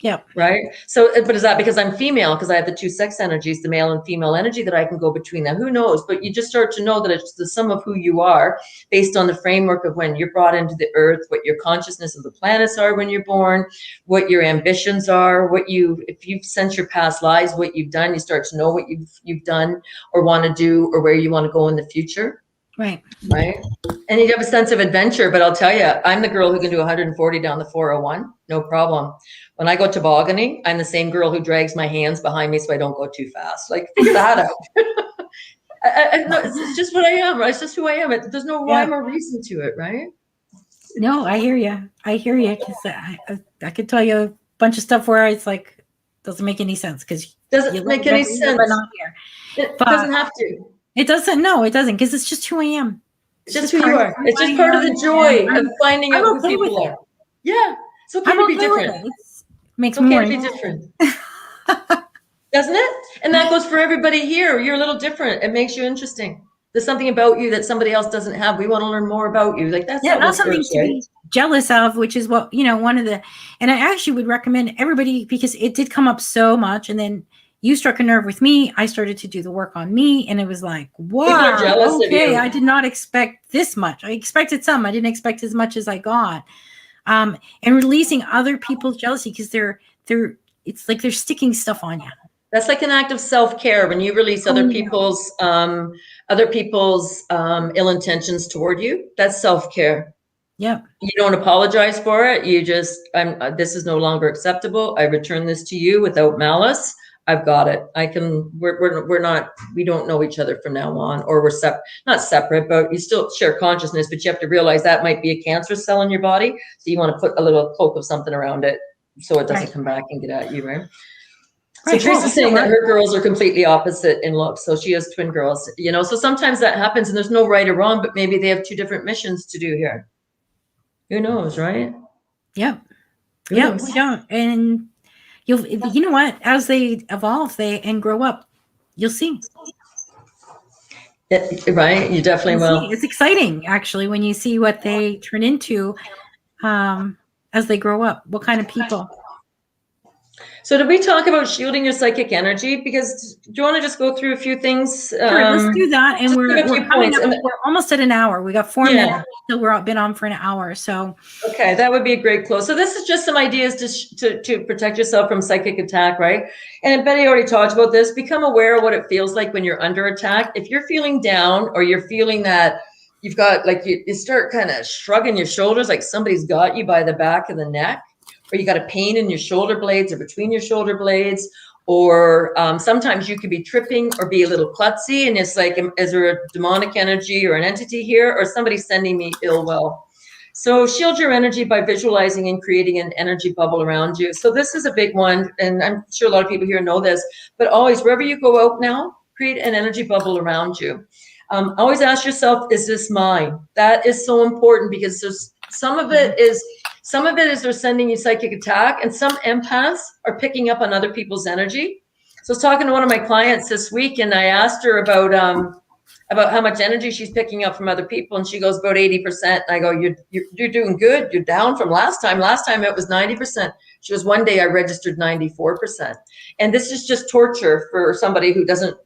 A: Yep.
B: Right. So, but is that because I'm female? Because I have the two sex energies, the male and female energy, that I can go between them? Who knows? But you just start to know that it's the sum of who you are based on the framework of when you're brought into the earth, what your consciousness of the planets are when you're born, what your ambitions are, if you've sensed your past lives, what you've done, you start to know what you've done or want to do or where you want to go in the future.
A: Right.
B: Right. And you have a sense of adventure, but I'll tell you, I'm the girl who can do 140 down the 401. No problem. When I go tobogganing, I'm the same girl who drags my hands behind me so I don't go too fast. Like, figure that out. No, it's just what I am. Right? It's just who I am. There's no rhyme or reason to it, right?
A: No, I hear you. I hear you, because I could tell you a bunch of stuff where it's like, doesn't make any sense, because
B: doesn't make any sense.
A: But not here.
B: It doesn't have to.
A: It doesn't. No, it doesn't, because it's just who I am.
B: It's just who you are. It's just part of the joy of finding out who people are. Yeah. It's okay to be different.
A: Makes me
B: okay to be different. Doesn't it? And that goes for everybody here. You're a little different. It makes you interesting. There's something about you that somebody else doesn't have. We want to learn more about you. Like, that's
A: not something to be jealous of, which is what, one of the, and I actually would recommend everybody, because it did come up so much. And then you struck a nerve with me. I started to do the work on me, and it was like, wow, okay, I did not expect this much. I expected some. I didn't expect as much as I got. And releasing other people's jealousy, because it's like they're sticking stuff on you.
B: That's like an act of self-care when you release other people's ill intentions toward you. That's self-care.
A: Yeah. You
B: don't apologize for it. You just, this is no longer acceptable. I return this to you without malice. I've got it. We don't know each other from now on, or we're not separate, but you still share consciousness, but you have to realize that might be a cancerous cell in your body. So you want to put a little cloak of something around it so it doesn't come back and get at you, right? So Teresa's saying that her girls are completely opposite in looks. So she has twin girls, so sometimes that happens, and there's no right or wrong, but maybe they have two different missions to do here. Who knows, right?
A: Yep. Yeah, we don't. And you know what? As they evolve and grow up, you'll see.
B: Right? You definitely will.
A: It's exciting, actually, when you see what they turn into as they grow up. What kind of people?
B: So did we talk about shielding your psychic energy? Because do you want to just go through a few things?
A: Sure, let's do that. And we're almost at an hour. We got 4 minutes till we're been on for an hour. So
B: okay, that would be a great close. So this is just some ideas to protect yourself from psychic attack, right? And Betty already talked about this. Become aware of what it feels like when you're under attack. If you're feeling down, or you're feeling that you've got, like, you start kind of shrugging your shoulders, like somebody's got you by the back of the neck, or you got a pain in your shoulder blades or between your shoulder blades, or sometimes you could be tripping or be a little klutzy, and it's like, is there a demonic energy or an entity here, or somebody sending me ill will? So shield your energy by visualizing and creating an energy bubble around you. So this is a big one, and I'm sure a lot of people here know this, but always, wherever you go out now, create an energy bubble around you. Always ask yourself, is this mine? That is so important, because some of it is they're sending you psychic attack, and some empaths are picking up on other people's energy. So I was talking to one of my clients this week, and I asked her about how much energy she's picking up from other people, and she goes, about 80%. And I go, you're doing good. You're down from last time. Last time it was 90%. She goes, one day I registered 94%. And this is just torture for somebody who doesn't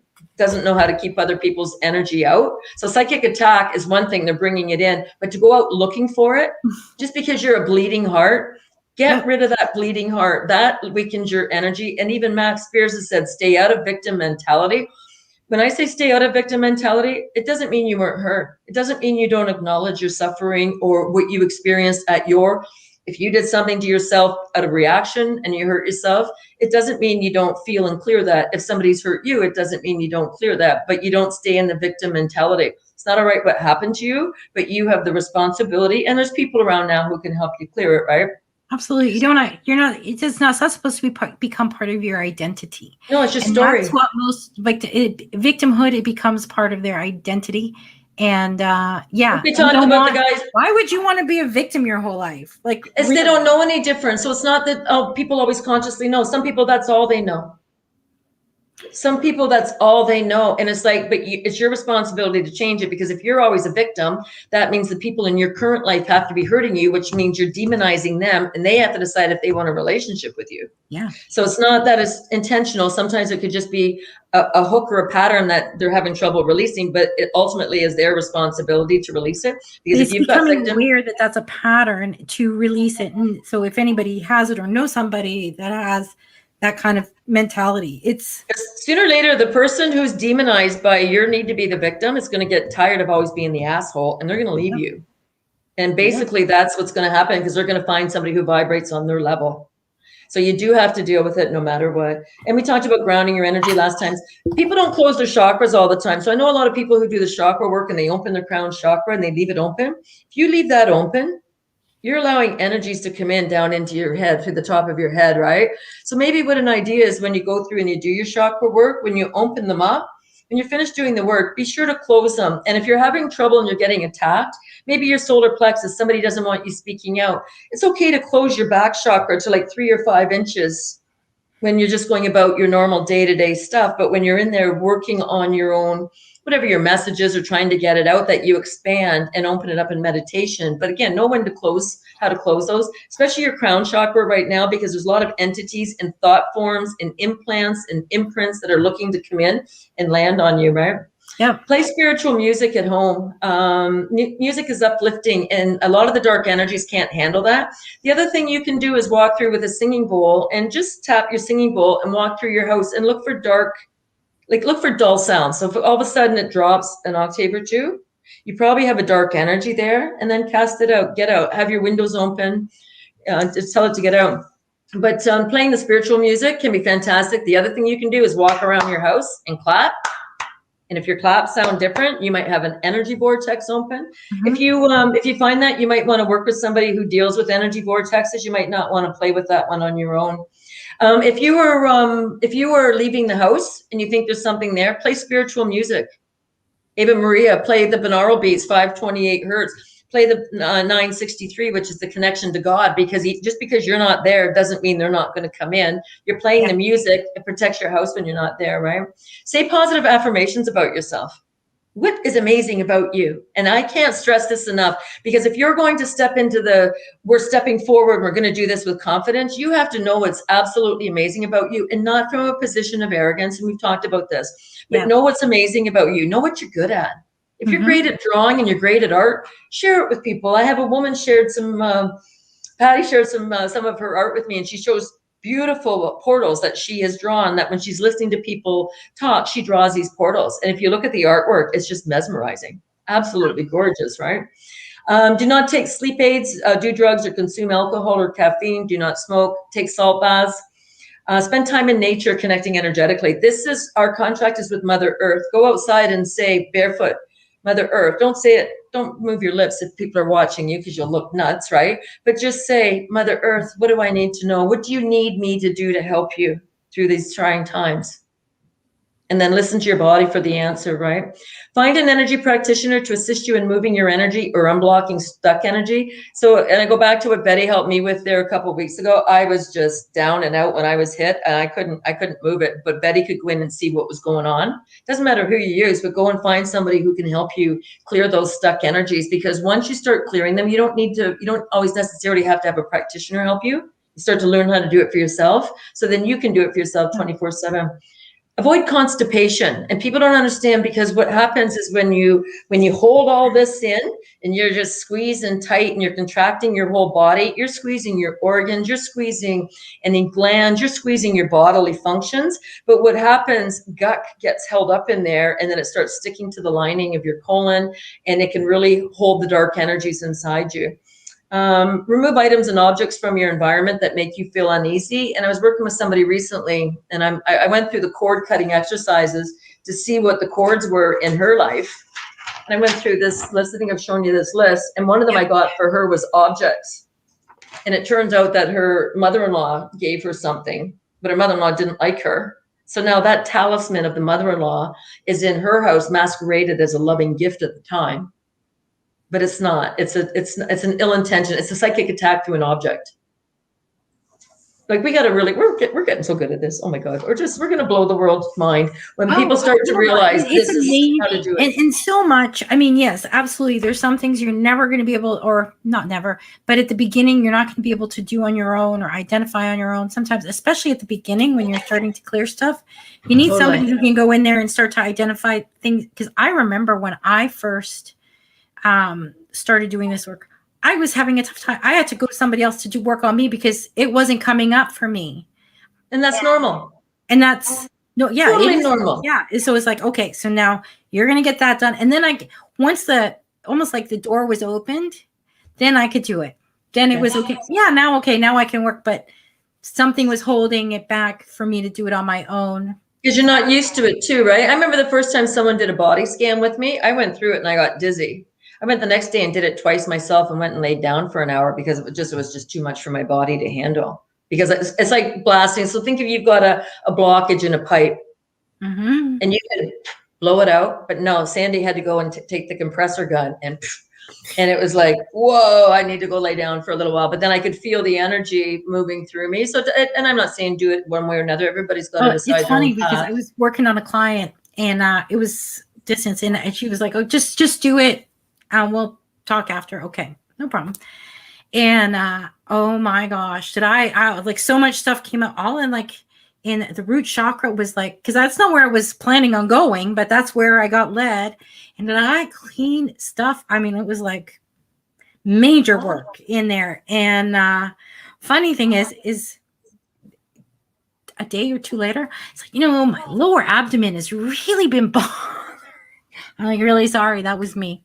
B: know how to keep other people's energy out. So psychic attack is one thing, they're bringing it in, but to go out looking for it, just because you're a bleeding heart, get rid of that bleeding heart. That weakens your energy. And even Max Spears has said, stay out of victim mentality. When I say stay out of victim mentality, it doesn't mean you weren't hurt. It doesn't mean you don't acknowledge your suffering or what you experienced if you did something to yourself out of reaction and you hurt yourself, it doesn't mean you don't feel and clear that. If somebody's hurt you, it doesn't mean you don't clear that, but you don't stay in the victim mentality. It's not all right what happened to you, but you have the responsibility, and there's people around now who can help you clear it, right?
A: Absolutely. It's not supposed to become part of your identity.
B: No, it's your story.
A: That's what most victimhood, it becomes part of their identity. And
B: we talked about the guys.
A: Why would you want to be a victim your whole life? Like,
B: really? They don't know any different. So it's not that people always consciously know. Some people, that's all they know. Some people, that's all they know. And it's like, but it's your responsibility to change it, because if you're always a victim, that means the people in your current life have to be hurting you, which means you're demonizing them, and they have to decide if they want a relationship with you.
A: Yeah.
B: So it's not that it's intentional. Sometimes it could just be a hook or a pattern that they're having trouble releasing, but it ultimately is their responsibility to release it. Because
A: It's
B: if you've got
A: becoming
B: victim,
A: aware that that's a pattern, to release it. And so if anybody has it or knows somebody that has that kind of mentality, it's
B: sooner or later, the person who's demonized by your need to be the victim is going to get tired of always being the asshole, and they're going to leave you. And basically that's what's going to happen, because they're going to find somebody who vibrates on their level. So you do have to deal with it no matter what. And we talked about grounding your energy last time. People don't close their chakras all the time. So I know a lot of people who do the chakra work and they open their crown chakra and they leave it open. If you leave that open, you're allowing energies to come in down into your head, through the top of your head, right? So maybe what an idea is, when you go through and you do your chakra work, when you open them up, when you're finished doing the work, be sure to close them. And if you're having trouble and you're getting attacked, maybe your solar plexus, somebody doesn't want you speaking out, it's okay to close your back chakra to like 3 or 5 inches when you're just going about your normal day-to-day stuff. But when you're in there working on your own, whatever your message is, or trying to get it out, that you expand and open it up in meditation. But again, know when to close, how to close those, especially your crown chakra right now, because there's a lot of entities and thought forms and implants and imprints that are looking to come in and land on you, right?
A: yeah.
B: Play spiritual music at home. Music is uplifting, and a lot of the dark energies can't handle that. The other thing you can do is walk through with a singing bowl, and just tap your singing bowl and walk through your house and look for dark, like look for dull sounds. So if all of a sudden it drops an octave or two, you probably have a dark energy there, and then cast it out, get out, have your windows open, just tell it to get out. But playing the spiritual music can be fantastic. The other thing you can do is walk around your house and clap. And if your claps sound different, you might have an energy vortex open.
A: Mm-hmm.
B: If you find that, you might want to work with somebody who deals with energy vortexes. You might not want to play with that one on your own. If you were leaving the house and you think there's something there, play spiritual music. Ava Maria, play the binaural beats, 528 hertz. Play the 963, which is the connection to God, because just because you're not there doesn't mean they're not going to come in. You're playing the music. It protects your house when you're not there, right? Say positive affirmations about yourself. What is amazing about you? And I can't stress this enough, because if you're going to step into we're stepping forward, we're going to do this with confidence, you have to know what's absolutely amazing about you, and not from a position of arrogance. And we've talked about this, but know what's amazing about you. Know what you're good at. If you're great at drawing and you're great at art, share it with people. I have a woman shared Patty shared some of her art with me, and she shows beautiful portals that she has drawn, that when she's listening to people talk, she draws these portals. And if you look at the artwork, it's just mesmerizing. Absolutely gorgeous, right? Do not take sleep aids, do drugs, or consume alcohol or caffeine. Do not smoke, take salt baths. Spend time in nature, connecting energetically. This is our contract is with Mother Earth. Go outside and say barefoot, Mother Earth. Don't say it. Don't move your lips if people are watching you, because you'll look nuts, right? But just say, Mother Earth, what do I need to know? What do you need me to do to help you through these trying times? And then listen to your body for the answer, right? Find an energy practitioner to assist you in moving your energy or unblocking stuck energy. So, and I go back to what Betty helped me with there a couple of weeks ago. I was just down and out when I was hit, and I couldn't move it, but Betty could go in and see what was going on. Doesn't matter who you use, but go and find somebody who can help you clear those stuck energies, because once you start clearing them, you don't always necessarily have to have a practitioner help you. You start to learn how to do it for yourself. So then you can do it for yourself 24/7. Avoid constipation. And people don't understand, because what happens is when you hold all this in and you're just squeezing tight and you're contracting your whole body, you're squeezing your organs, you're squeezing any glands, you're squeezing your bodily functions. But what happens, gut gets held up in there, and then it starts sticking to the lining of your colon, and it can really hold the dark energies inside you. Remove items and objects from your environment that make you feel uneasy. And I was working with somebody recently, and I went through the cord cutting exercises to see what the cords were in her life. And I went through this list. I think I've shown you this list. And one of them I got for her was objects. And it turns out that her mother-in-law gave her something, but her mother-in-law didn't like her. So now that talisman of the mother-in-law is in her house, masqueraded as a loving gift at the time. But it's not. It's an ill intention. It's a psychic attack through an object. Like we got to really, we're getting so good at this. Oh my God. We're going to blow the world's mind when people
A: Oh,
B: start to realize
A: it's
B: this is
A: amazing.
B: how to do it.
A: And so much. I mean, yes, absolutely. There's some things you're never going to be able, or not never, but at the beginning, you're not going to be able to do on your own or identify on your own. Sometimes, especially at the beginning when you're starting to clear stuff, you need somebody who can go in there and start to identify things. Because I remember when I first started doing this work, I was having a tough time. I had to go to somebody else to do work on me because it wasn't coming up for me.
B: And that's normal.
A: And that's no, yeah,
B: totally normal.
A: Yeah. So it's like, okay, so now you're going to get that done. And then once almost like the door was opened, then I could do it. Then it was okay. Yeah. Now I can work, but something was holding it back for me to do it on my own.
B: Because you're not used to it too, right? I remember the first time someone did a body scan with me, I went through it and I got dizzy. I went the next day and did it twice myself and went and laid down for an hour because it was just too much for my body to handle. Because it's like blasting. So think if you've got a blockage in a pipe and you can blow it out. But no, Sandy had to go and take the compressor gun and it was like, whoa, I need to go lay down for a little while. But then I could feel the energy moving through me. So, and I'm not saying do it one way or another. Everybody's got to decide.
A: It's funny because I was working on a client and it was distance and she was like, oh, just do it. We'll talk after. Okay, no problem. And oh my gosh, did I like so much stuff came out all in like in the root chakra was like, because that's not where I was planning on going, but that's where I got led. And then I clean stuff. I mean, it was like major work in there. And funny thing is a day or two later, it's like, my lower abdomen has really been bothered. I'm like, really sorry, that was me.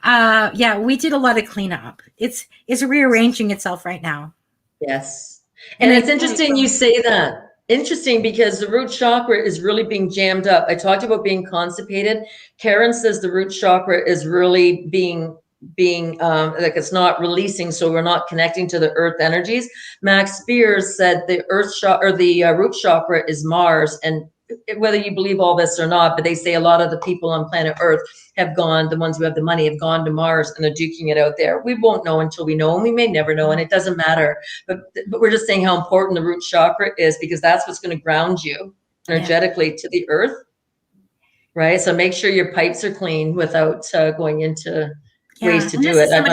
A: Yeah, we did a lot of cleanup. It's rearranging itself right now.
B: Yes. And it's interesting you say that. Interesting because the root chakra is really being jammed up. I talked about being constipated. Karen says the root chakra is really being like it's not releasing, so we're not connecting to the earth energies. Max Spears said the earth chakra or the root chakra is Mars, and whether you believe all this or not, but they say a lot of the people on planet Earth have gone, the ones who have the money have gone to Mars and they're duking it out there. We won't know until we know, and we may never know, and it doesn't matter. But we're just saying how important the root chakra is because that's what's going to ground you energetically to the earth, right? So make sure your pipes are clean without going into ways to do it.
A: I've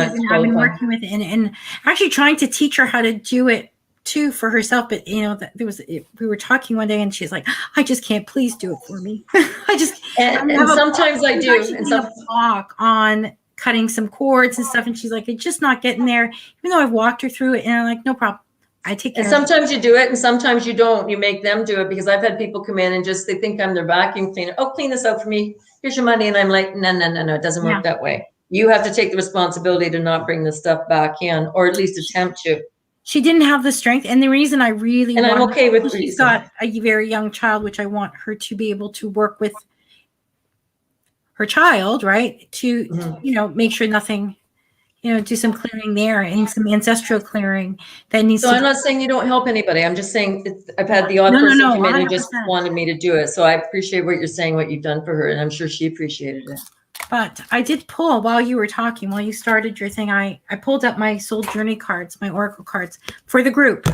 A: been working with and actually trying to teach her how to do it too for herself, but we were talking one day and she's like, I just can't, please do it for me.
B: and sometimes I do and some
A: block on cutting some cords and stuff, and she's like, it's just not getting there, even though I've walked her through it. And I'm like, no problem, I take care.
B: And sometimes you do it and sometimes you don't. You make them do it because I've had people come in and they think I'm their vacuum cleaner. Oh, clean this out for me, here's your money. And I'm like, no, it doesn't work that way. You have to take the responsibility to not bring the stuff back in, or at least attempt to.
A: She didn't have the strength. And the reason I really
B: I'm okay with
A: she's got a very young child, which I want her to be able to work with her child, right? To, make sure nothing, do some clearing there and some ancestral clearing that needs
B: so I'm not saying you don't help anybody. I'm just saying I've had the odd person come in and just wanted me to do it. So I appreciate what you're saying, what you've done for her. And I'm sure she appreciated it.
A: But I did pull while you were talking, while you started your thing, I pulled up my soul journey cards, my oracle cards for the group.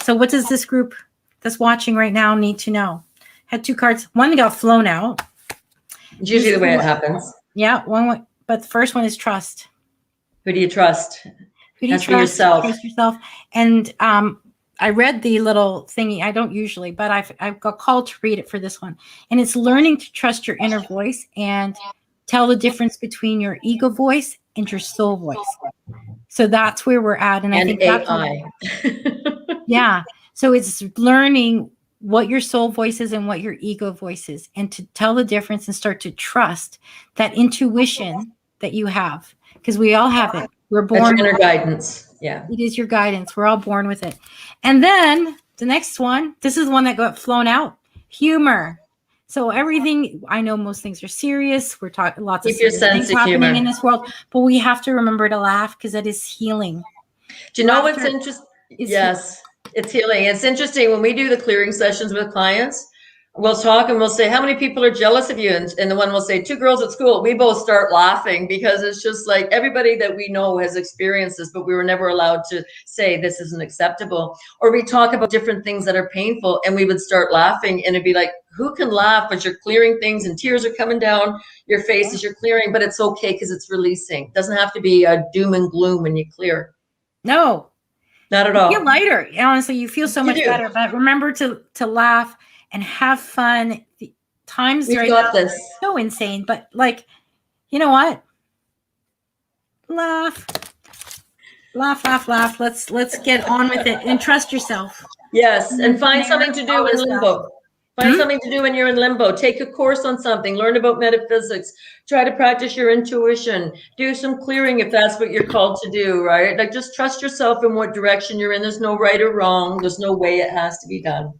A: So what does this group that's watching right now need to know? Had two cards. One got flown out.
B: It's usually the way it happens.
A: Yeah, one, but the first one is trust.
B: Who do you trust?
A: Who do you trust? Yourself. Trust yourself. And I read the little thingy. I don't usually, but I've got called to read it for this one. And it's learning to trust your inner voice and tell the difference between your ego voice and your soul voice. So that's where we're at. And I think
B: AI.
A: Yeah. So it's learning what your soul voice is and what your ego voice is, and to tell the difference and start to trust that intuition that you have, because we all have it. We're born.
B: That's your inner guidance. Yeah.
A: It is your guidance. We're all born with it. And then the next one, this is one that got flown out. Humor. So everything, I know most things are serious. We're talking lots of serious things happening in this world, but we have to remember to laugh because that is healing.
B: Do you know what's interesting? Yes, it's healing. It's interesting when we do the clearing sessions with clients. we'll talk and we'll say, how many people are jealous of you? And the one will say, 2 girls at school. We both start laughing because it's just like everybody that we know has experienced this, but we were never allowed to say this isn't acceptable. Or we talk about different things that are painful and we would start laughing and it'd be like, who can laugh as you're clearing things and tears are coming down your face as you're clearing, but it's okay because it's releasing. It doesn't have to be a doom and gloom when you clear.
A: No.
B: Not at all.
A: You feel lighter. Honestly, you feel so much better. But remember to laugh and have fun. The times
B: We've
A: right
B: got
A: now
B: this.
A: are so insane. But like, you know what? Laugh. Laugh, laugh, laugh. Let's get on with it and trust yourself.
B: Yes, and find something to do in limbo. Find something to do when you're in limbo. Take a course on something. Learn about metaphysics. Try to practice your intuition. Do some clearing if that's what you're called to do, right? Like just trust yourself in what direction you're in. There's no right or wrong. There's no way it has to be done.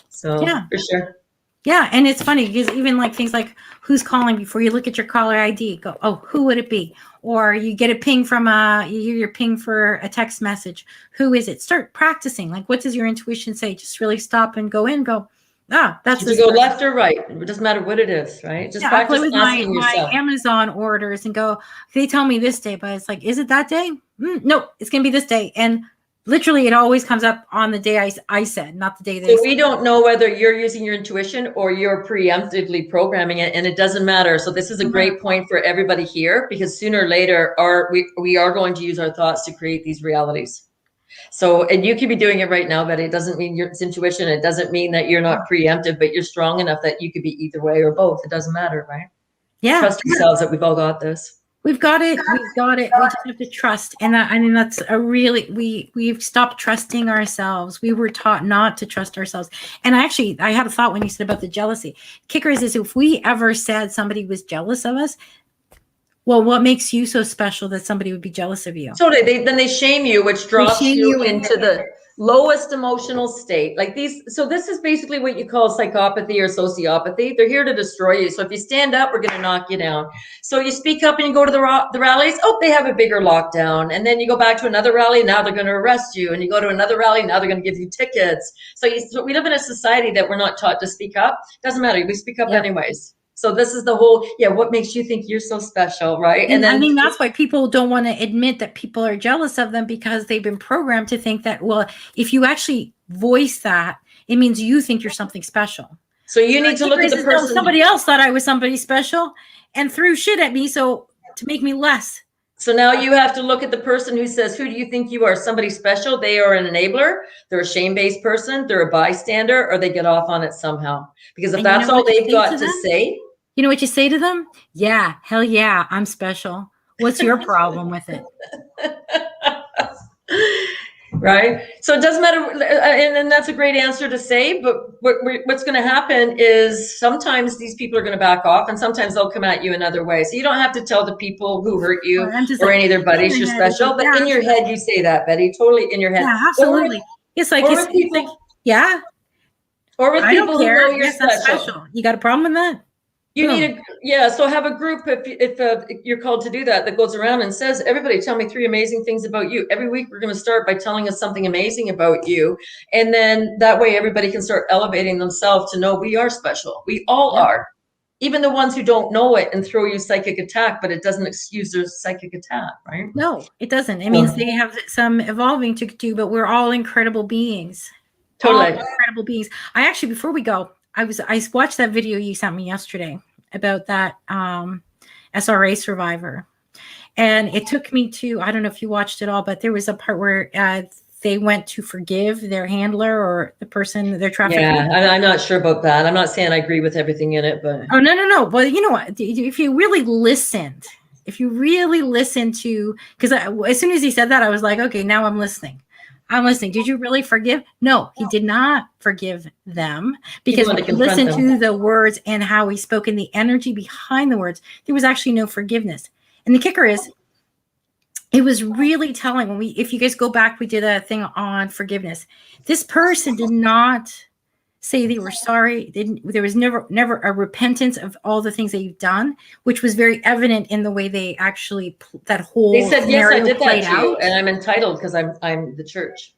B: So
A: yeah,
B: for sure.
A: Yeah, and it's funny because even like things like who's calling before you look at your caller ID, go, oh, who would it be? Or you get a ping from you hear your ping for a text message. Who is it? Start practicing. Like, what does your intuition say? Just really stop and go in. Go, that's
B: to go left or right. It doesn't matter what it is, right? Just practice
A: I play with
B: asking
A: my
B: yourself.
A: Amazon orders and go. They tell me this day, but it's like, is it that day? No, it's gonna be this day. And literally, it always comes up on the day I said, not the day they
B: So we don't know whether you're using your intuition or you're preemptively programming it, and it doesn't matter. So this is a great point for everybody here, because sooner or later, we are going to use our thoughts to create these realities. So, and you could be doing it right now, but it doesn't mean it's intuition. It doesn't mean that you're not preemptive, but you're strong enough that you could be either way or both. It doesn't matter, right?
A: Yeah.
B: Trust yourselves that we've all got this.
A: We've got it. We've got it. We just have to trust. And that, I mean, that's a really, we've stopped trusting ourselves. We were taught not to trust ourselves. And I had a thought when you said about the jealousy. Kicker is if we ever said somebody was jealous of us, well, what makes you so special that somebody would be jealous of you?
B: So then they shame you, which drops you into the lowest emotional state. Like so this is basically what you call psychopathy or sociopathy. They're here to destroy you. So if you stand up, we're going to knock you down. So you speak up and you go to the rallies. Oh, they have a bigger lockdown. And then you go back to another rally. Now they're going to arrest you. And you go to another rally. Now they're going to give you tickets. So we live in a society that we're not taught to speak up. Doesn't matter. We speak up anyways. So this is the whole, what makes you think you're so special, right?
A: And then I think that's why people don't want to admit that people are jealous of them, because they've been programmed to think that, well, if you actually voice that, it means you think you're something special.
B: So you need to look at the person.
A: Somebody else thought I was somebody special and threw shit at me, so to make me less.
B: So now you have to look at the person who says, who do you think you are? Somebody special? They are an enabler. They're a shame-based person. They're a bystander, or they get off on it somehow. Because if that's all they've got to say.
A: You know what you say to them? Yeah, hell yeah, I'm special. What's your problem with it?
B: Right? So it doesn't matter. And that's a great answer to say. But what's going to happen is sometimes these people are going to back off, and sometimes they'll come at you another way. So you don't have to tell the people who hurt you or any of their buddies you're special. But in your head, you say that, Betty. Totally in your head.
A: Yeah, absolutely. It's like, yeah.
B: Or with people who know you're
A: special. You got a problem with that?
B: You need so have a group if you're called to do that goes around and says, everybody tell me 3 amazing things about you. Every week we're going to start by telling us something amazing about you. And then that way everybody can start elevating themselves to know we are special. We all are. Even the ones who don't know it and throw you psychic attack, but it doesn't excuse their psychic attack, right?
A: No, it doesn't. It means they have some evolving to do, but we're all incredible beings.
B: Totally.
A: All incredible beings. I actually, before we go, I watched that video you sent me yesterday about that SRA survivor. And it took me to, I don't know if you watched it all, but there was a part where they went to forgive their handler or the person they're trafficking.
B: Yeah, I'm not sure about that. I'm not saying I agree with everything in it, but.
A: Oh, no. Well, you know what? If you really listened to, because as soon as he said that, I was like, okay, now I'm listening. Did you really forgive? No, he did not forgive them, because when you listen to the words and how he spoke and the energy behind the words, there was actually no forgiveness. And the kicker is, it was really telling if you guys go back, we did a thing on forgiveness. This person did not say they were sorry. There was never a repentance of all the things they've done, which was very evident in the way they actually that whole.
B: They said, "Yes, I did that too, and I'm entitled because I'm the church."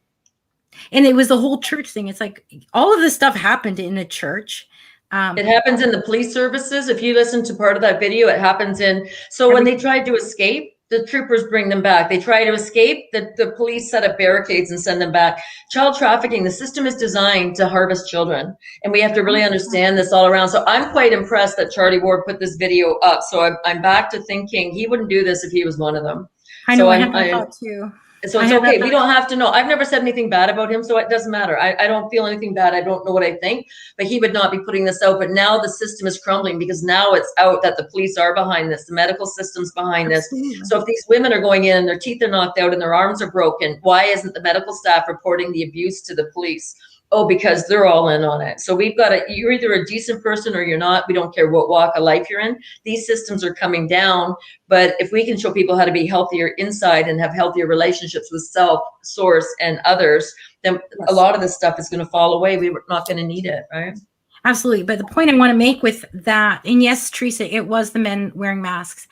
A: And it was the whole church thing. It's like all of this stuff happened in a church,
B: It happens in the police services. If you listen to part of that video, it happens in, so when they tried to escape, the troopers bring them back. They try to escape, the police set up barricades and send them back. Child trafficking, the system is designed to harvest children. And we have to really understand this all around. So I'm quite impressed that Charlie Ward put this video up. So I'm back to thinking he wouldn't do this if he was one of them.
A: I know, I had that thought too.
B: So it's okay. We don't have to know. I've never said anything bad about him, so it doesn't matter. I don't feel anything bad. I don't know what I think, but he would not be putting this out. But now the system is crumbling because now it's out that the police are behind this, the medical system's behind this. So if these women are going in and their teeth are knocked out and their arms are broken, why isn't the medical staff reporting the abuse to the police? Oh, because they're all in on it. So we've got to, you're either a decent person or you're not. We don't care what walk of life you're in. These systems are coming down. But if we can show people how to be healthier inside and have healthier relationships with self, source, and others, then a lot of this stuff is going to fall away. We're not going to need it, right?
A: Absolutely. But the point I want to make with that, and yes, Teresa, it was the men wearing masks,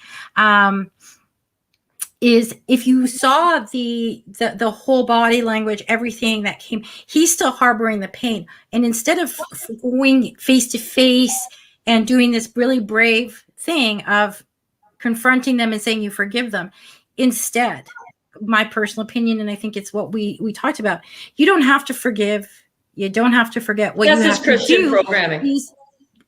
A: is if you saw the whole body language, everything that came, he's still harboring the pain. And instead of going face to face and doing this really brave thing of confronting them and saying you forgive them, instead, my personal opinion, and I think it's what we talked about, you don't have to forgive. You don't have to forget what you have
B: Christian
A: to do.
B: Programming.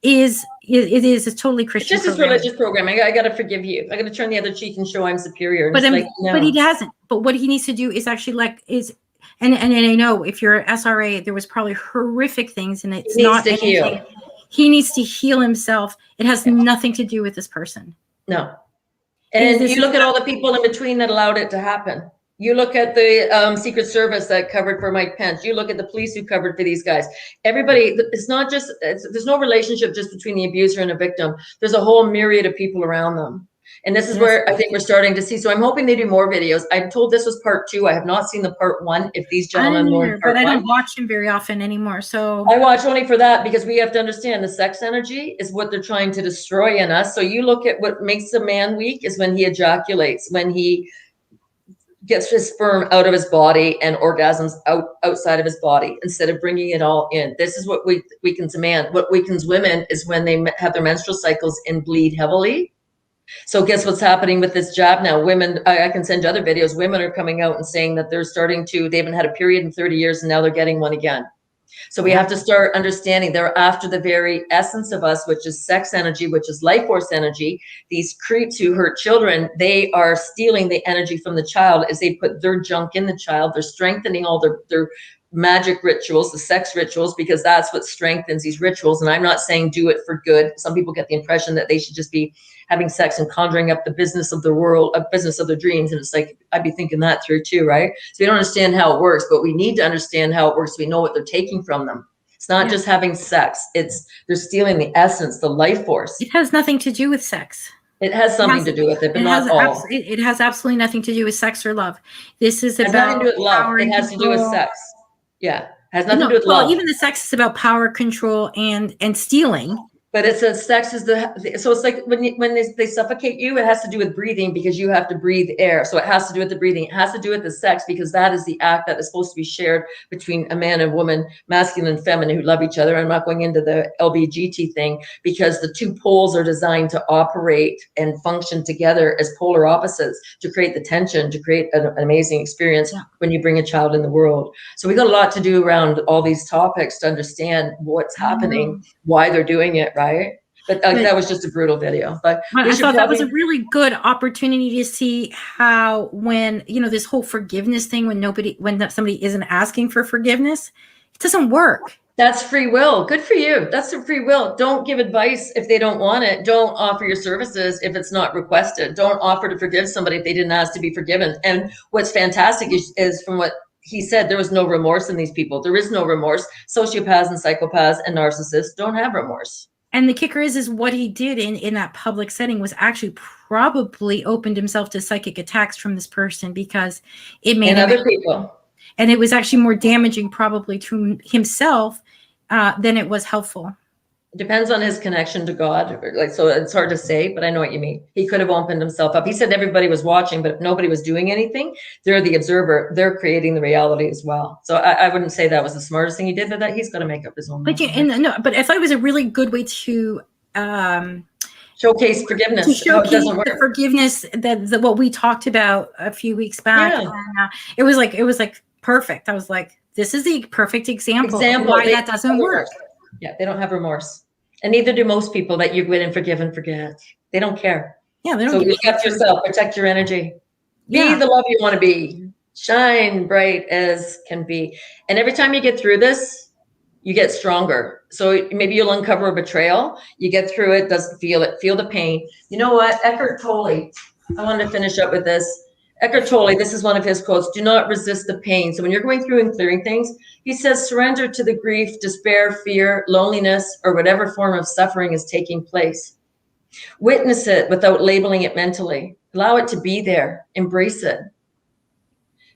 A: It is a totally Christian
B: It's just this religious programming. I got to forgive you. I got to turn the other cheek and show I'm superior.
A: But,
B: like, no.
A: But he hasn't. But what he needs to do is actually and I know if you're SRA, there was probably horrific things, and it's not anything. Heal. He needs to heal himself. It has nothing to do with this person.
B: No. And you look at all the people in between that allowed it to happen. You look at the Secret Service that covered for Mike Pence. You look at the police who covered for these guys. Everybody, it's not just, there's no relationship just between the abuser and a victim. There's a whole myriad of people around them. And this is where I think we're starting to see. So I'm hoping they do more videos. I'm told this was part 2. I have not seen the part 1. If these gentlemen were in part 1.
A: But I don't watch him very often anymore. So
B: I watch only for that, because we have to understand the sex energy is what they're trying to destroy in us. So you look at what makes a man weak is when he ejaculates, when he gets his sperm out of his body and orgasms outside of his body instead of bringing it all in. This is what weakens a man. What weakens women is when they have their menstrual cycles and bleed heavily. So guess what's happening with this jab now? Women, I can send you other videos. Women are coming out and saying that they haven't had a period in 30 years and now they're getting one again. So we have to start understanding they're after the very essence of us, which is sex energy, which is life force energy. These creeps who hurt children, they are stealing the energy from the child as they put their junk in the child. They're strengthening all their magic rituals, the sex rituals, because that's what strengthens these rituals. And I'm not saying do it for good. Some people get the impression that they should just be having sex and conjuring up the business of the world, a business of their dreams. And it's like, I'd be thinking that through too, right? So we don't understand how it works, but we need to understand how it works. So we know what they're taking from them. It's not just having sex. They're stealing the essence, the life force.
A: It has nothing to do with sex.
B: It has something to do with it, but not all.
A: It has absolutely nothing to do with sex or love. This is about
B: nothing to do with love. It has to do with sex. Yeah, has nothing to do with love.
A: Well, even the sex is about power, control, and stealing.
B: But it's a sex is so it's like when they suffocate you, it has to do with breathing because you have to breathe air. So it has to do with the breathing. It has to do with the sex because that is the act that is supposed to be shared between a man and woman, masculine and feminine, who love each other. I'm not going into the LBGT thing because the two poles are designed to operate and function together as polar opposites to create the tension, to create an amazing experience when you bring a child in the world. So we got a lot to do around all these topics to understand what's happening, why they're doing it. Right. But that was just a brutal video. But
A: I thought that was a really good opportunity to see how when, this whole forgiveness thing, when somebody isn't asking for forgiveness, it doesn't work.
B: That's free will. Good for you. That's a free will. Don't give advice if they don't want it. Don't offer your services if it's not requested. Don't offer to forgive somebody if they didn't ask to be forgiven. And what's fantastic is from what he said, there was no remorse in these people. There is no remorse. Sociopaths and psychopaths and narcissists don't have remorse.
A: And the kicker is what he did in that public setting was actually probably opened himself to psychic attacks from this person because it made
B: other people.
A: And it was actually more damaging probably to himself than it was helpful.
B: It depends on his connection to God. Like, so it's hard to say, but I know what you mean. He could have opened himself up. He said everybody was watching, but if nobody was doing anything, they're the observer. They're creating the reality as well. So I wouldn't say that was the smartest thing he did, but that he's got to make up his own mind.
A: But I thought it was a really good way to
B: showcase forgiveness.
A: To showcase the forgiveness that what we talked about a few weeks back.
B: Yeah.
A: And, it was like perfect. I was like, this is the perfect example of why that doesn't work.
B: Yeah, they don't have remorse. And neither do most people that you win and forgive and forget. They don't care.
A: Yeah, they don't.
B: So look after yourself, protect your energy. Be the love you want to be. Shine bright as can be. And every time you get through this, you get stronger. So maybe you'll uncover a betrayal. You get through it, doesn't feel it, feel the pain. You know what? Eckhart Tolle, I wanted to finish up with this. Eckhart Tolle, this is one of his quotes, do not resist the pain. So when you're going through and clearing things, he says, surrender to the grief, despair, fear, loneliness, or whatever form of suffering is taking place. Witness it without labeling it mentally. Allow it to be there. Embrace it.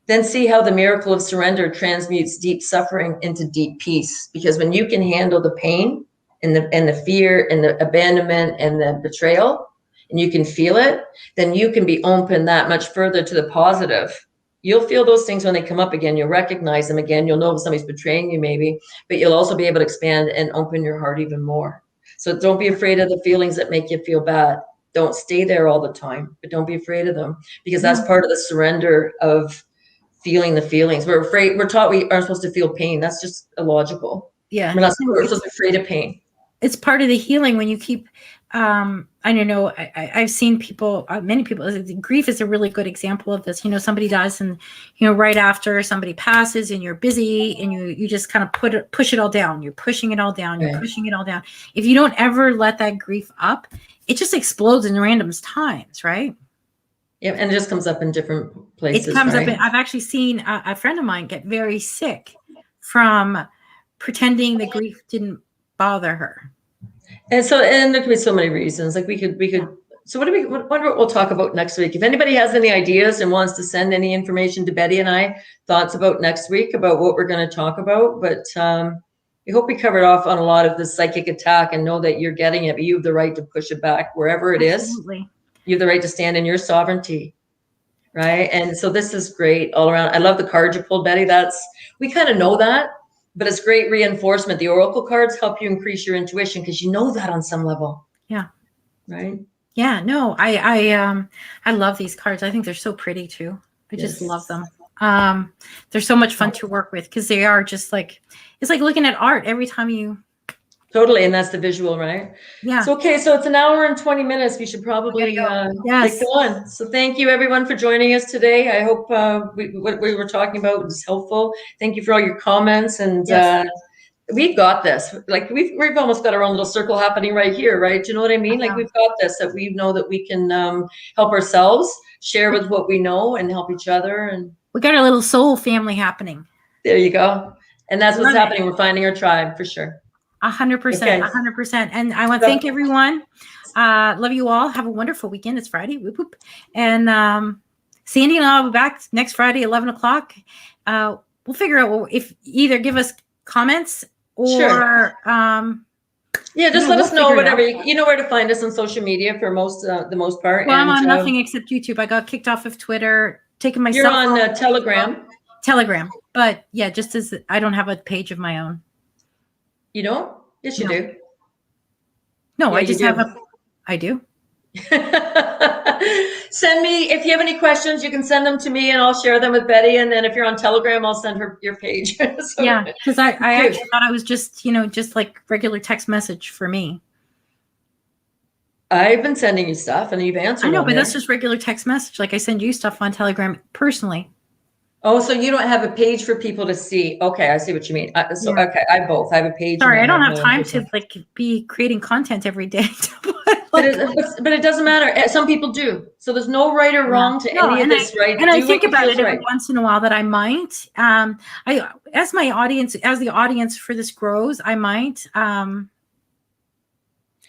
B: Then see how the miracle of surrender transmutes deep suffering into deep peace. Because when you can handle the pain and the fear and the abandonment and the betrayal, and you can feel it, then you can be open that much further to the positive. You'll feel those things when they come up again. You'll recognize them again. You'll know if somebody's betraying you maybe, but you'll also be able to expand and open your heart even more. So don't be afraid of the feelings that make you feel bad. Don't stay there all the time, but don't be afraid of them, because that's part of the surrender of feeling the feelings. We're afraid, we're taught we aren't supposed to feel pain. That's just illogical.
A: Yeah.
B: We're supposed to be afraid of pain.
A: It's part of the healing when you keep, I don't know, I've seen people, many people, grief is a really good example of this. You know, somebody dies and, you know, right after somebody passes and you're busy and you just kind of push it all down. You're pushing it all down. You're pushing it all down. If you don't ever let that grief up, it just explodes in random times, right?
B: Yeah, and it just comes up in different places.
A: It comes up. I've actually seen a friend of mine get very sick from pretending the grief didn't bother her.
B: And there could be so many reasons. Like we could. So what we'll talk about next week. If anybody has any ideas and wants to send any information to Betty and I, thoughts about next week about what we're going to talk about. But we hope we covered off on a lot of the psychic attack and know that you're getting it, but you have the right to push it back wherever it
A: Absolutely.
B: is. You have the right to stand in your sovereignty, right? And so this is great all around. I love the cards you pulled, Betty. We kind of know that, but it's great reinforcement. The oracle cards help you increase your intuition because you know that on some level.
A: Yeah.
B: Right.
A: Yeah. No, I love these cards. I think they're so pretty too. I just love them. They're so much fun to work with because they are just like, it's like looking at art every time you.
B: Totally. And that's the visual, right? Yeah. So, okay. So it's an hour and 20 minutes. We should probably take on. So thank you everyone for joining us today. I hope what we were talking about was helpful. Thank you for all your comments. And we've got this. Like we've almost got our own little circle happening right here, right? Do you know what I mean? Like we've got this, that we know that we can help ourselves, share with what we know and help each other. And
A: we got our little soul family happening.
B: There you go. And that's what's happening. We're finding our tribe for sure.
A: 100%, 100%. And I want to thank everyone. Love you all. Have a wonderful weekend. It's Friday. Whoop, whoop. And Sandy and I will be back next Friday, 11 o'clock. We'll figure out if either give us comments or
B: just let us know whatever. You know where to find us on social media for the most part.
A: Well, I'm on nothing except YouTube. I got kicked off of Twitter, taking myself.
B: You're on Telegram.
A: Telegram. But yeah, just as I don't have a page of my own.
B: You don't? Yes, you do.
A: No, I just have I do.
B: Send me, if you have any questions, you can send them to me and I'll share them with Betty. And then if you're on Telegram, I'll send her your page.
A: Because I actually thought I was just, just like regular text message for me.
B: I've been sending you stuff and you've answered.
A: I know, but that's just regular text message. Like I send you stuff on Telegram personally.
B: Oh, so you don't have a page for people to see. Okay, I see what you mean. Okay, I both. I have a page.
A: Sorry, I don't have time to be creating content every day.
B: But it doesn't matter. Some people do. So there's no right or wrong to any of this, right?
A: And I think about it every once in a while that I might. As the audience for this grows, I might. And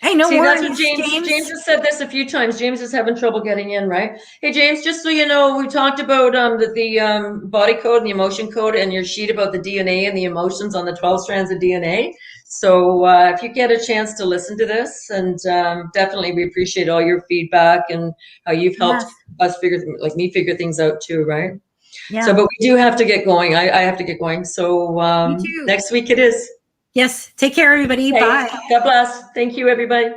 A: Hey, no
B: See,
A: worries,
B: that's what James has said this a few times. James is having trouble getting in, right? Hey, James, just so you know, we talked about the body code and the emotion code and your sheet about the DNA and the emotions on the 12 strands of DNA. So if you get a chance to listen to this, and definitely we appreciate all your feedback and how you've helped
A: Yes.
B: us figure things out too, right?
A: Yeah.
B: So, but we do have to get going. I have to get going. So
A: Me too.
B: next week it is.
A: Yes. Take care, everybody.
B: Okay.
A: Bye.
B: God bless. Thank you, everybody.